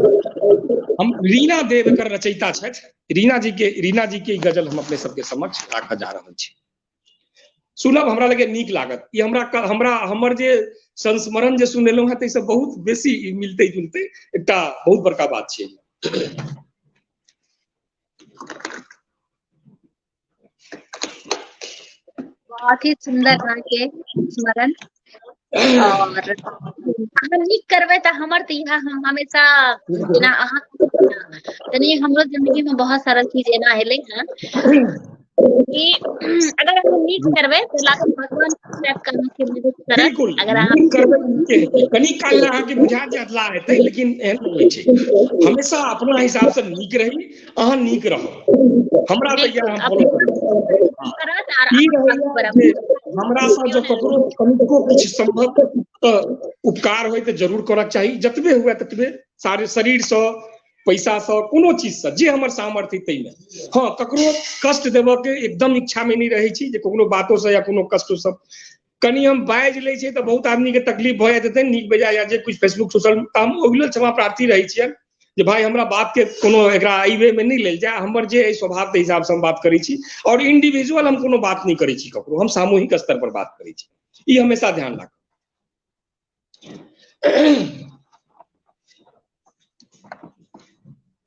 हम रीना देव एकर रचयिता छथि, रीना जी के ई गजल हम अपने सबके समक्ष राखऽ जा रहल छी। सुनब, हमरा लगे नीक लागत। ई हमर जे संस्मरण जे सुनेलहुँ हैं ताहिसँ बहुत बेसी मिलते जुलते एकटा बहुत बड़का बात छै। बहुत ही सुंदर अहाँके स्मरण। और अहाँ नीक करबै तऽ हमर तऽ इहा हम हमेशा जेना अहाँ तनी हमरो जिंदगी में बहुत सारा चीज एना एलै हैं कि अगर अहाँ नीक करबै तो लागत भगवान के मदद करत। बिल्कुल अगर अहाँ नीक करबै नीके हेतै, कनी काल ले अहाँके बुझायत जे अधलाह हेतै, लेकिन एहन नहि होइ छै। हमेशा अपना हिसाब से नीक रही, अहाँ नीक रहब। हमरा तऽ इएह हम फॉलो करै छी। ई रहैया जे हमरा सँ जँ ककरो कनिको किछु संभव उपकार होय तऽ जरूर करक चाही, जतबे हुए ततबे, शरीरसँ, पैसासँ, कोनो चीजसँ, जे हमर सामर्थ्य ताहिमे। हाँ, ककरो कष्ट देबऽ के एकदम इच्छा में नहीं रहै छी, जे कोनो बातो से या कोनो कष्टो से कनी हम बाजि लै छियै तऽ बहुत आदमी के तकलीफ भऽ जाइत हेतै नीक बेजाय, या जे कुछ फेसबुक सोशल, हम ओहि क्षमा प्रार्थी रहै छियनि जे भाई हमरा बात के कोनो एकरा एहि वे में नहीं लेल जाय। हमर जे स्वभाव के हिसाब से हम बात करै छी, और इंडिविजुअल हम कोनो बात नहीं करै छी ककरो, हम सामूहिक स्तर पर बात करै छी। ई हमेशा ध्यान राखब।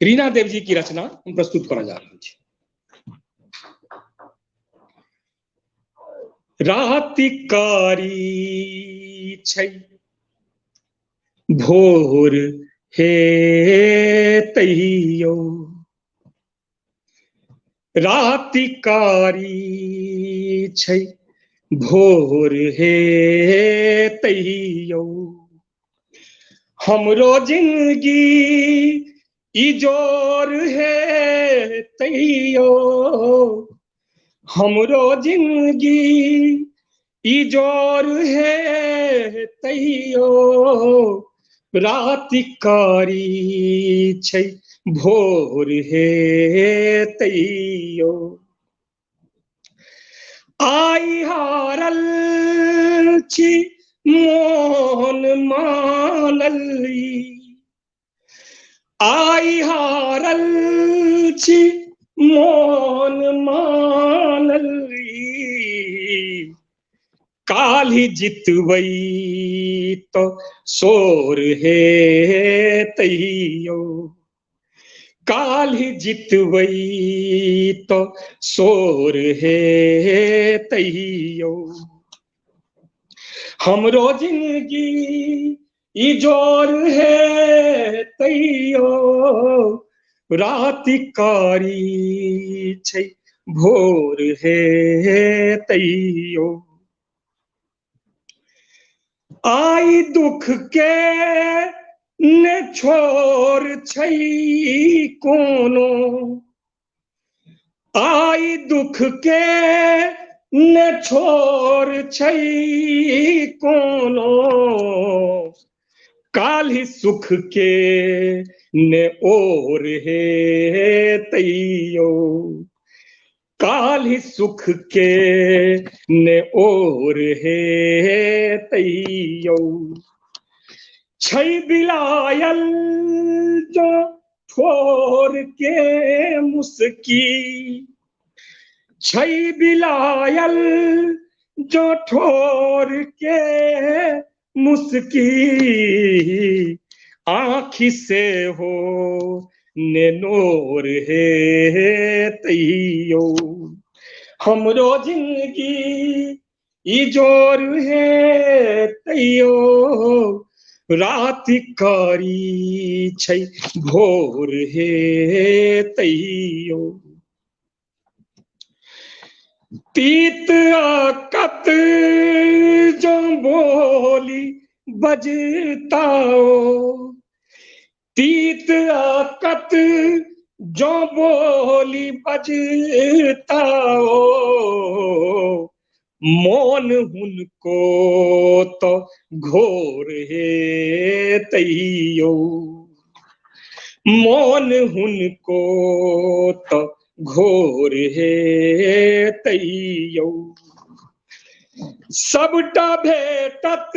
रीना देव जी की रचना हम प्रस्तुत करऽ जा रहल छी। राति कारी छै, भोर हे तैयो, राति कारी छै, भोर हे तैयो, हमरो जिंदगी इजोर हे तैयो, हमरो जिंदगी इजोर हे तैयो, राति कारी छै, भोर हे तैयो, आइ हारल छी मोहन मानली, आइ हारल छी मोहन मानली, काल्हि जितबै तो सोर हे तैयो, काल्हि जितबै तो सोर हे तैयो, हमरो जिंदगी इजोर हे तैयो, राति कारी छै, भोर हे तैयो, आइ दुख के ने छोर छै कोनो, आइ दुख के ने छोर छै कोनो काल्हि सुख के ने ओर हे तैयो काल्हि सुख के ने ओर हे तैयो छै बिलायल जो ठोर के मुस्की छै बिलायल जो ठोर के मुस्की आँखि से हो ने नोर हे तैयो हमरो जिंदगी ई जोर हे तैयो रात कारी छै भोर हे तैयो तीत आकत जो बोली बजताओ तीत आकत जो बोली बजताओ मौन हुनको तो घोर हे तैयो मौन हुनको तो घोर हे तैयो सबटा भेटत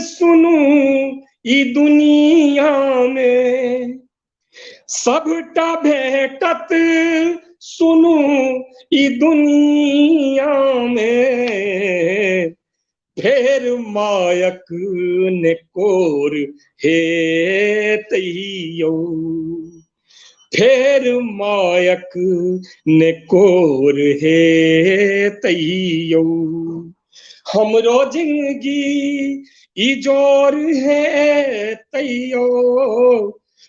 सुनू ई दुनिया में सबटा भेटत सुनू ई दुनिया में फेर मायक ने कोर हे तैयो फेर मायक ने कोर हे तैयो हमरो जिंदगी ई जोर हे तैयो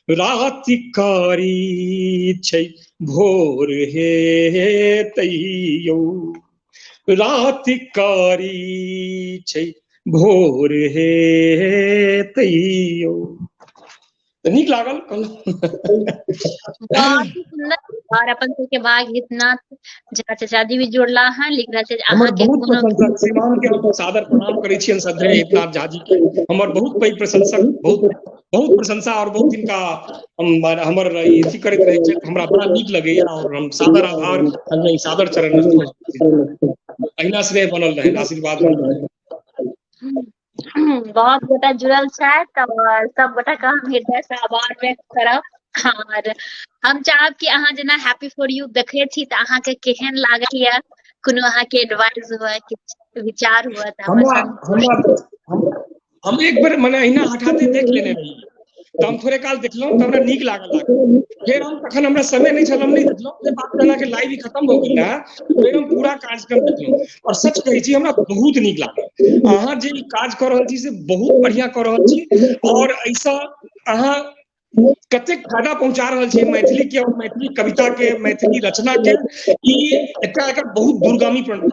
रात कारी छै भोर हे तैयो रात कारी छै भोर हे तैयो नीक लागल बहुत ही सुंदर और अपन के भाग गीतनाथ जरा चाचा जी भी जोड़ला है लिख रहा छै हमर अहाँ के बहुत प्रशंसक श्रीमान के हम सादर प्रणाम करै छियन श्रद्धेय हितनाथ झा जी के हमर बहुत पैघ प्रशंसक बहुत प्रशंसा और बहुत इनका हमर अथी करैत रहे छै हमरा बड़ा नीक लगैया और हम सादर आभार अन्य सादर चरण अहिना स्नेह बनल रहे आशीर्वाद बनल रहे बहुत गोटा जुड़ल छथि और सब गोटा के हम हृदय से आभार व्यक्त करब और हम चाहब कि अहाँ जेना हैप्पी फॉर यू देखै छी त अहाँ के केहन लागल या कोनो अहाँ के एडवाइस हुआ किछ विचार हुआ त हम एक बेर मने अहिना हठाते देख लेने रही तो हम थोड़े काल देखलहुँ तो हमरा नीक लागल फिर हम तखन हमरा समय नहीं छल हम नहीं देखलहुँ बात कहला के लाइव ही खत्म हो गेल रहा फिर हम पूरा कार्यक्रम देखलहुँ और सच कहै छी हमरा बहुत नीक लागल अहाँ जे काज कर रहल छी से बहुत बढ़िया कर रहल छी और ऐसा अहाँ कतेक फायदा पहुंचा रहल छै मैथिली के और मैथिली कविता के मैथिली रचना के ई एकर बहुत दूरगामी परिमाण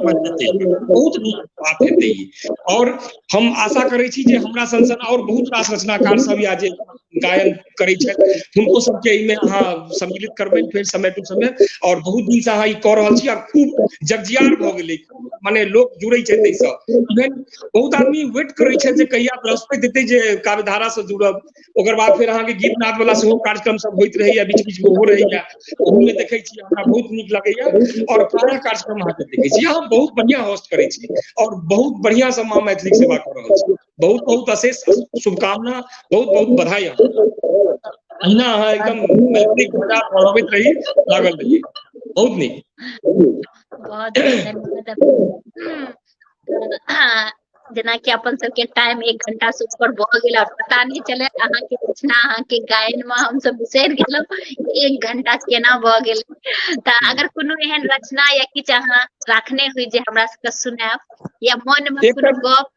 पर देतै बहुत नीक बात हेतै और हम आशा करै छी जे हमरा संग और बहुत रास रचनाकार सब या जे गायन करै छै हुनको सबके एहिमे अहाँ सम्मिलित करबै फिर समय टू समय और बहुत दिन से अहाँ ई कऽ रहल छी और खूब जगजियार भऽ गेलै माने लोग जुड़ै छै तैसँ इवन बहुत आदमी वेट करै छै जे कहिया बृहस्पति देतै जे काव्यधारा से जुड़ब ओकर बाद फिर अहाँ के गीत नाद वाला सेहो कार्यक्रम सब होइत रहैया बीच बीच में ओहो रहैया ओहूमे देखै छी हमरा बहुत नीक लगैया और प्रायः कार्यक्रम अहाँ के देखै छी अहाँ बहुत बढ़िया होस्ट करै छी और बहुत बढ़िया से माँ मैथिली सेवा कऽ रहल छी बहुत बहुत अशेष शुभकामना बहुत बहुत बधाई अहिना अहाँ एकदम मैथिली भाषा बढ़बैत रही लागल रही बहुत नीक बहुत धन्यवाद जेना कि अपन सबके टाइम 1 घंटा से ऊपर भऽ गेल और पता नहीं चले अहाँ के रचना अहाँ के गायन में हम सब बिसरि गेलहुँ 1 घंटा केना भऽ गेल त अगर कोनो एहन रचना या किछ अहाँ राखने हुई जे हमरा सबके सुनाएब या मन में कोनो गप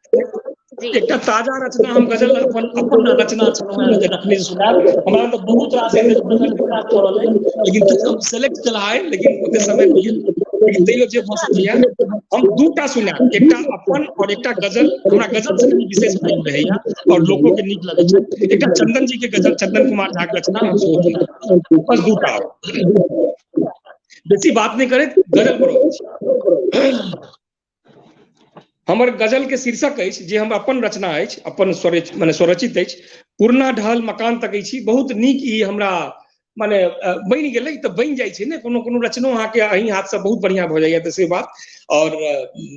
एकटा ताजा रचना हम गजल अपन रचना छलहुँ जे रखने सुनाएब हमरा तो बहुत रास लेकिन हम सेलेक्ट केला है लेकिन ओते समय नहीं लेकिन तैयो जे भऽ सकैया हम दूटा सुनाएब एकटा अपन और एकटा गजल हमरा गजल से विशेष प्रेम रहैया और लोगों के नीक लगै छै एकटा चंदन जी के गजल चंदन कुमार झा के रचना हम सुनाएब बस दूटा बेसी बात नहीं करे गजल पर हमर गजल के शीर्षक अछि जे हम अपन रचना अछि, अपन स्वरचित अछि, पुरना ढहल मकान तकै छी। बहुत नीक ई हमरा माने बनि गेलै तऽ बनि जाइ छै ने, कोनो कोनो रचनो अहाँके अहीं हाथ से बहुत बढ़िया भऽ जाइए, तऽ से बात। और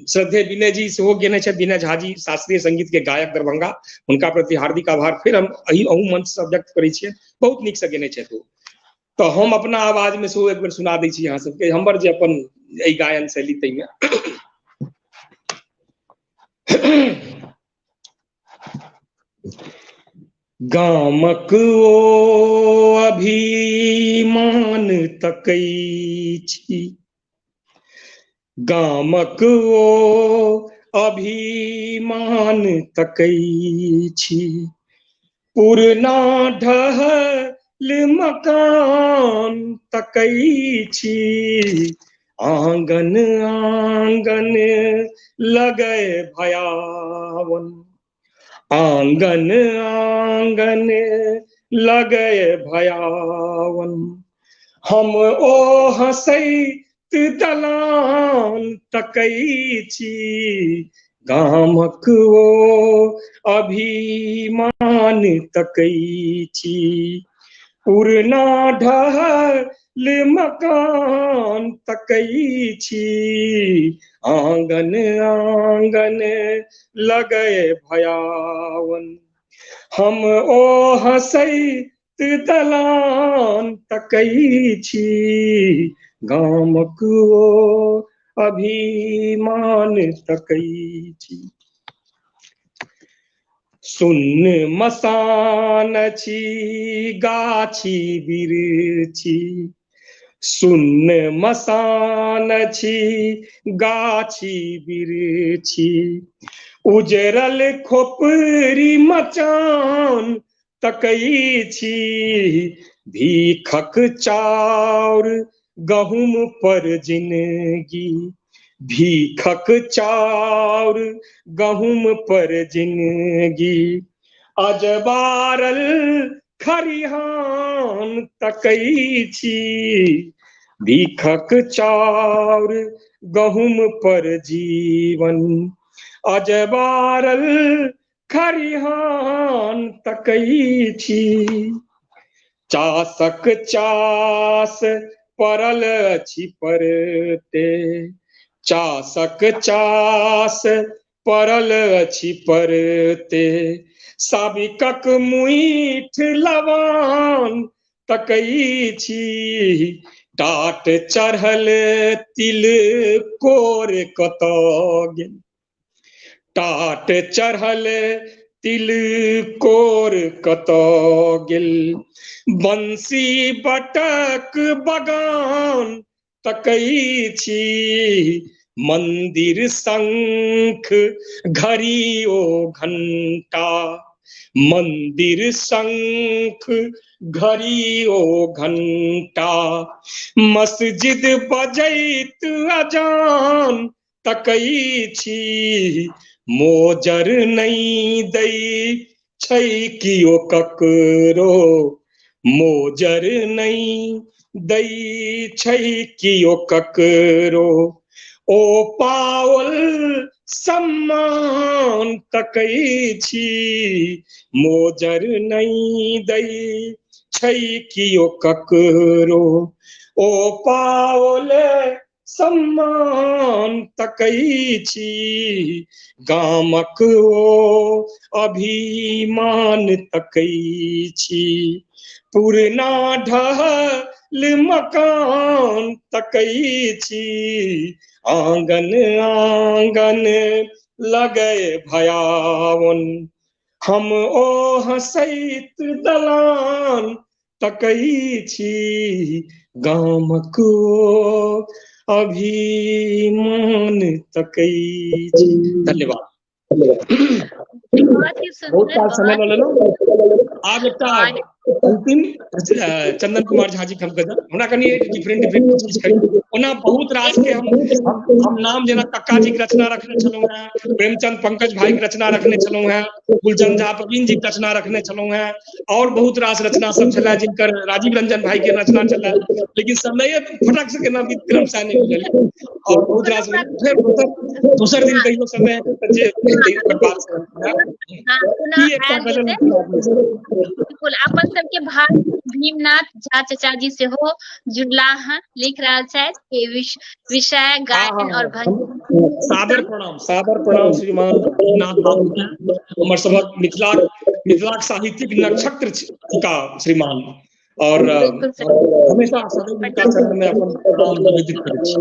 श्रद्धेय विनय जी सेहो गेने छथि, विनय झा जी शास्त्रीय संगीत के गायक दरभंगा, हुनका प्रति हार्दिक आभार फिर हम अहू मंच से व्यक्त करै छियै, बहुत नीक से गेने छथि ओ। तो हम अपना आवाज में सेहो एक बेर सुना दै छी अहाँ सबके, हमर जे अपन एहि गायन शैली तैमे गामक ओ अभिमान तकै छी, गामक ओ अभिमान तकै छी, पुरना ढहल मकान तकै छी, आंगन आंगन लगै भयावन, आंगन आंगन लगै भयावन, हम ओ हंसैत दलान तकै छी, गामक ओ अभिमान तकै छी, पुरना ढहल मकान तकै छी, आंगन आंगन लगै भयावन, हम ओ हंसैत दलान तकै छी, गामक ओ अभिमान तकै छी। सुन्न मसान छी गाछी बिरछी, सुन्न मसान छी गाछी बिरछी, उजरल खोपड़ी मचान तकै छी, भीखक चाउर गहुम पर जिनगी, भीखक चाउर गहुम पर जिनगी, अजबारल खरिहान तकै छी, भीखक चाउर गहुम पर जीवन, अजबारल खरिहान तकै छी, चासक चास पड़ल अछि परते, चासक चास पड़ल अछि परते, साबिकक मुइठ लवान तकै छी, टाट चढ़ल तिल कोर कतऽ गेल, टाट चढ़ल तिल कोर कतऽ गेल, बंसी बटक बगान तकै छी, मंदिर शंख घड़ी ओ घंटा, मंदिर शंख घड़ी ओ घंटा, मस्जिद बजैत अजान तकै छी, मोजर नहीं दै छै कियो ककरो, मोजर नहीं दै छै कियो ककरो, ओ पाओल सम्मान तकै छी, मोजर नहीं दै छै कियो ककरो, ओ पाओल सम्मान तकै छी, गामक ओ अभिमान तकै छी, पुरना ढहल मकान तकै छी, आंगन आंगन लगै भयावन, हम ओ हंसैत दलान तकै छी, गामक ओ अभिमान तकै छी। धन्यवाद। बहुत ही बहुत सुंदर, समय बहुत लऽ लेलहुँ। आब एकटा अंतिम चंदन कुमार झा जी के हम गजल हमरा कनी डिफरेंट चीज करी ओना बहुत रास के हम नाम जेना कक्का जी के रचना रखने छलहुं हैं, प्रेमचंद पंकज भाई के रचना रखने छलहुं हैं, गुलचंद झा प्रवीण जी के रचना रखने छलहुं हैं, और बहुत रास रचना सब छला जिनकर राजीव रंजन भाई के रचना छला, लेकिन समय फटक से केना बीत क्रम से नहीं मिलल और बहुत रास फिर दूसर दिन कहियो समय जे बात बिल्कुल अपन सबके भाई भीमनाथ झा चाचा जी से हो जुड़ला हैं, लिख रहा है कि विषय गायन और भजन। सादर प्रणाम श्रीमान भीमनाथ बाबू के, हमर सबक मिथिलाक साहित्यिक नक्षत्र का श्रीमान, और हमेशा सदैव हुनका चरण में अपन प्रणाम निवेदित करै छी,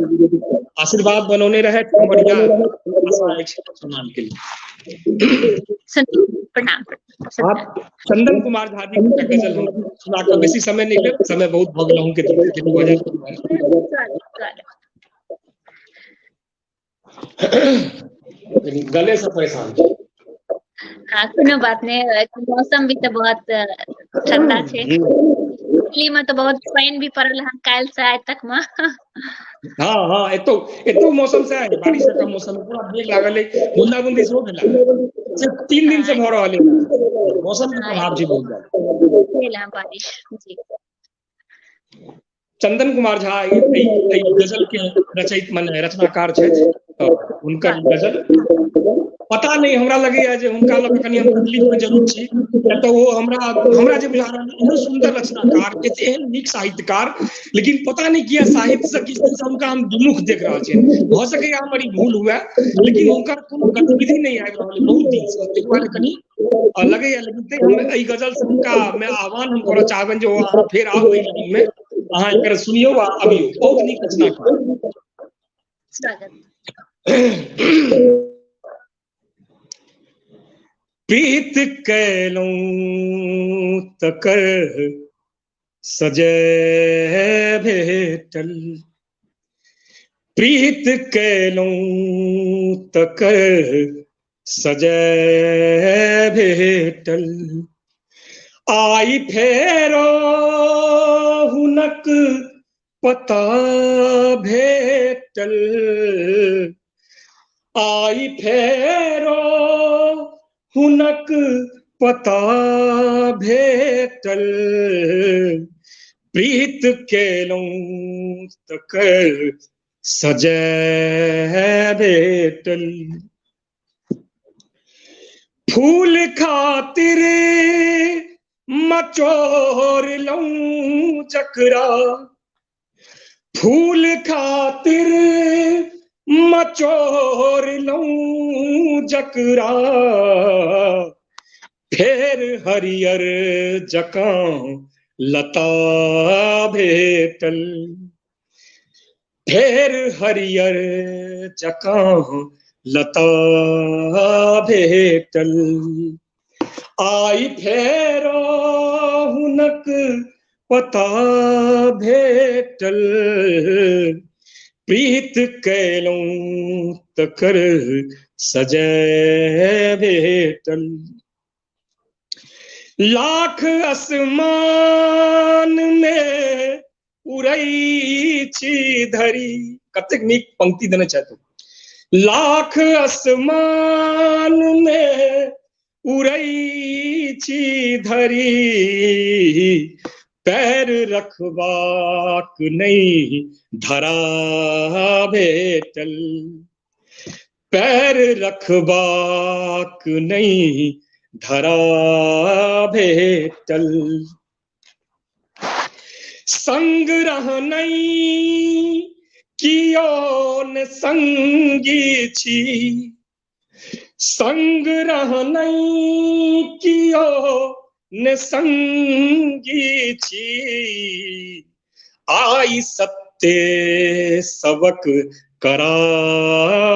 आशीर्वाद बनौने रहे बढ़िया आशा अछि सम्मान के लिए। प्रणाम। आप चंदन कुमार झा जी का गजल हम सुना कर बेसी समय नहीं ले, समय बहुत भ गेल के गले से परेशान। हाँ कोनो बात नहीं, मौसम भी तो बहुत ठंडा छे, दिल्ली में तो बहुत पानी भी पड़ल है काल से आज तक में। हाँ एतो मौसम से है, बारिश का मौसम पूरा मेघ लागल है, बूंदाबूंदी शुरू भेला सिर्फ 3 दिन से भ रहल है, मौसम के प्रभाव जी बहुत ज्यादा बारिश जी। चंदन कुमार झा गजल के रचयित माने रचनाकार छथि, उनकर गजल पता नहीं हमरा लगे जे हुनका लग कनी हम तकलीफ में जरूर छी, तो वो हमरा जे बुझा रहल है सुंदर रचनाकार एहन नीक साहित्यकार, लेकिन पता नहीं किया साहित्य से किस तरह से उनका हम विमुख देख रहा छे, हो सके हमारी भूल हुआ, लेकिन उनका कोनो गतिविधि नहीं आबि रहल बहुत दिन से, एक बार कनी लगे है, लेकिन हम एई गजल से उनका मैं आह्वान हम करना चाहबन जो अहाँ फिर आओ एई लाइन में, अहाँ एकर सुनियो आ अबियो, बहुत नीक रचनाकार। प्रीत कैलूं तकर सजय भेटल, प्रीत कैलूं तकर सजय भेटल, आई फेरो हुनक पता भेटल, आई फेरो हुनक पता भेटल, प्रीत केलूं तकर सजय भेटल, फूल खातिर मचोर लूं जकरा, फूल खातिर मचोर लूं जकरा, फेर हरियर जकां लता भेटल, फेर हरियर जकां लता भेटल, आई फेरो हुनक पता भेटल, प्रीत कैलूं तकर सजय भेटल, लाख आसमान में उड़ै छी धरी, कतेक नीक पंक्ति देने चाहतु, लाख आसमान में उड़ै छी धरी, पैर रखबाक नहीं धरा भेटल, पैर रखबाक नहीं धरा भेटल, संग रहनै कियो न संगी छी, संग रहनै कियो न संगी छी, आई सत्य सबक करा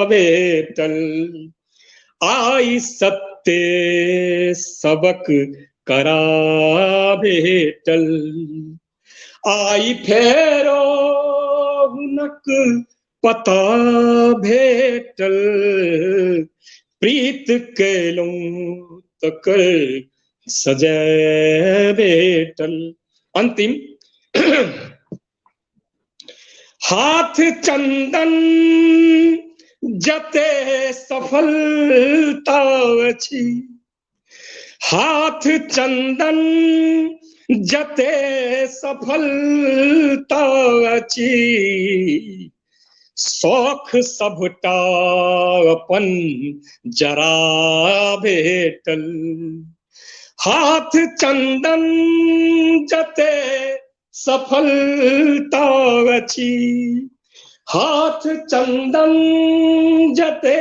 भेटल, आई सत्य सबक करा भेटल, आई फेरो हुनक पता भेटल, प्रीत कैलूं तकर सजय भेटल। अंतिम हाथ चंदन जते सफलता अछि, हाथ चंदन जते सफलता अछि, शौख सबटा अपन जरा भेटल। हाथ चंदन जते सफलता अछि, हाथ चंदन जते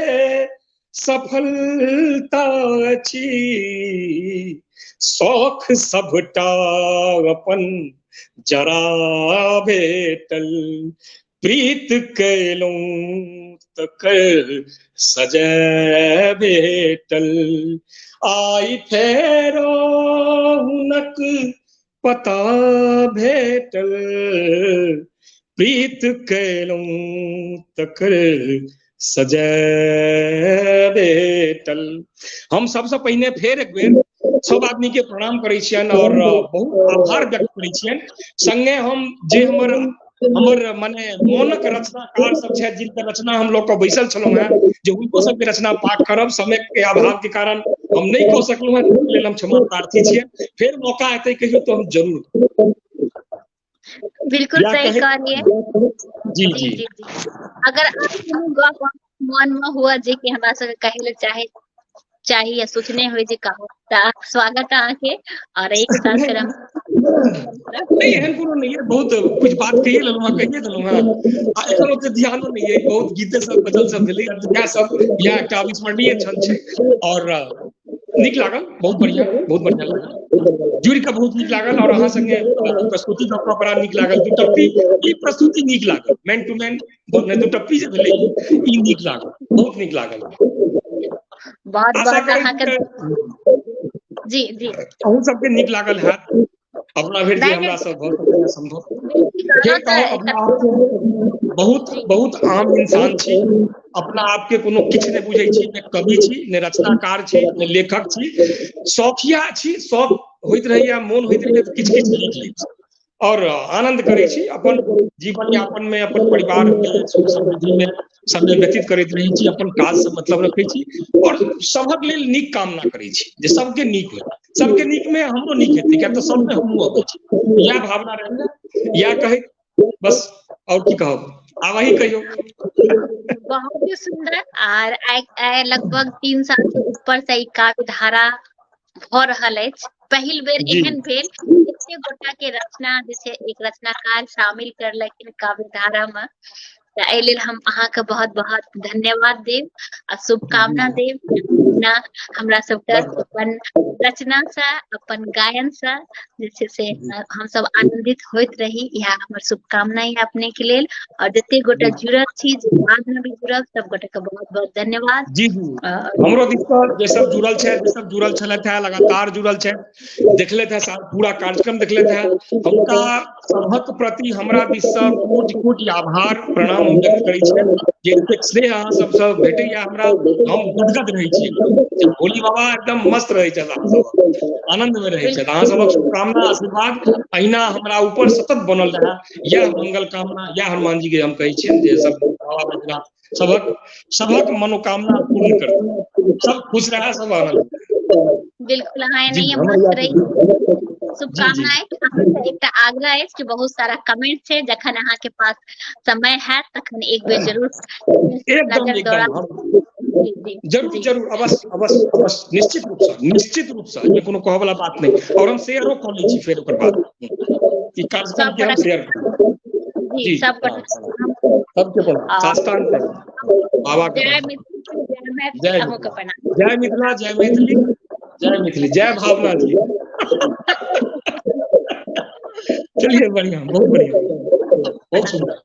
सफलता अछि, शौख सबटा अपन जरा भेटल। प्रीत कैलहुँ तकर सजय भेटल, आई फेरो हुनक पता भेटल। प्रीत कैलहुँ तकर सजय भेटल। हम सबसे पहिने फेर एक बेर सब आदमी के प्रणाम करै छियनि और बहुत आभार व्यक्त करै छियनि। संगे हम जे हमर माने मोनक रचनाकार सब छथि, जिनकर रचना हम लोग के बैसल छलहुँ हैं, जे हुनको सबके रचना पाठ करब, समय के अभाव के कारण हम नहीं कह सकलहुँ हैं, ताहि लेल हम क्षमा प्रार्थी छियै। फिर मौका हेतै कहियो तो हम जरूर। बिल्कुल सही कहलिए। जी जी जी जी। अगर गप मन में हुआ जे कि हमरा सब कहे ले चाहिए या सोचने हुए जे कहो स्वागत है के और एक साथ फिर हम नहीं एहन कोनो नहीं है, बहुत कुछ बात कहिए देलहुँ हैं। एखन ओते ध्यानो नहीं है, बहुत गीते सब गजल सब भेलै, इएह सब इएह एकटा अविस्मरणीय क्षण छै और नीक लागल, बहुत बढ़िया लागल, जुड़ के बहुत नीक लागल और अहाँ संगे प्रस्तुति द के बड़ा नीक लागल। दुटप्पी ई प्रस्तुति नीक लागल, मैन टू मैन दुटप्पी जे भेलै ई नीक लागल, बहुत नीक लागल। बहुत आशा बहुत करै अहाँके जी जी अहूँ सबके नीक लागल हैत। अपना भरि जे हमरा सब भऽ सकैए संभव। फेर कहब अपना आपके बहुत बहुत आम इंसान छी, अपना आप के कोनो किछु नहीं बुझै छी, ने कवि छी, ने रचनाकार छी, ने लेखक छी, शौकिया छी। शौक होइत रहैया, मोन होइत रहैया तऽ किछु किछु लिख लै छी और आनंद करै छी। अपन जीवन यापन में अपन परिवार के सुख समृद्धि में समय व्यतीत करैत रहै छी, अपन काज से मतलब रखै छी और सभक लेल नीक कामना करै छी जे सबके नीक होय, सबके नीक में हमरो नीक हेतै, किया तऽ सबमे हमहूँ अबै छी। इएह भावना रहैया, इएह कहै बस। और की कहब, आब अहीं कहियौ। बहुत ही सुंदर। और लगभग 3 साल से ऊपर से ई काव्य धारा भ रहल अछि। पहिल बेर एहन भेल एते गोटा के रचना जे छै एक रचनाकार शामिल करलखिन काव्य धारा में, तऽ एहि लेल हम अहाँके बहुत बहुत धन्यवाद देब आ शुभकामना देब। ना हमरा सबके अपन रचना से, अपन गायन से जे छै से हम सब आनंदित होइत रही, इएह हमर शुभकामना है अपने के लेल। और जते गोटा जुड़ल छी, जे बाद में भी जुड़ल, सब गोटे के बहुत बहुत धन्यवाद। जी जी, हमरो दिस जे सब जुड़ल छै, जे सब जुड़ल छलथि हैं, लगातार जुड़ल छै, देखलथि हैं, पूरा कार्यक्रम देखलथि हैं, हुनका सभक प्रति हमरा दिस से कोटि कोटि आभार प्रणाम हम व्यक्त करै छियनि। जे एतेक स्नेह अहाँ सबसँ भेटैया हमरा, हम गदगद रहै छी एकदम। भोली बाबा एकदम मस्त रहै छथि, अहाँ सब आनंद में रहै छथि। अहाँ सबक शुभकामना आशीर्वाद अहिना हमरा ऊपर सतत बनल रहे, यह मंगल कामना, यह हनुमान जी के हम कहै छियनि जे सब बाबा बैद्यनाथ सबक मनोकामना पूर्ण करता, सब खुश रहा, सब आनंद। बिल्कुल अहाँ एनाहिए मस्त रही, शुभकामनाएं। एकटा आग्रह है कि बहुत सारा कमेंट छै, जखन अहाँ के पास समय है तखन एक बेर जरूर नजर दौड़ा। जरूर जरूर, अवश्य अवश्य अवश्य, निश्चित रूप से एहिमे कोनो कहऽ वाला बात नहीं। और हम शेयरो कऽ लै छी फेर ओकर बाद ई कार्यक्रम के हम शेयर जी सबके साष्टांग बाबा के जय मिथिला, जय मैथिली, जय मिथिली, जय भावना जी। चलिए बढ़िया, बहुत बढ़िया, बहुत सुंदर।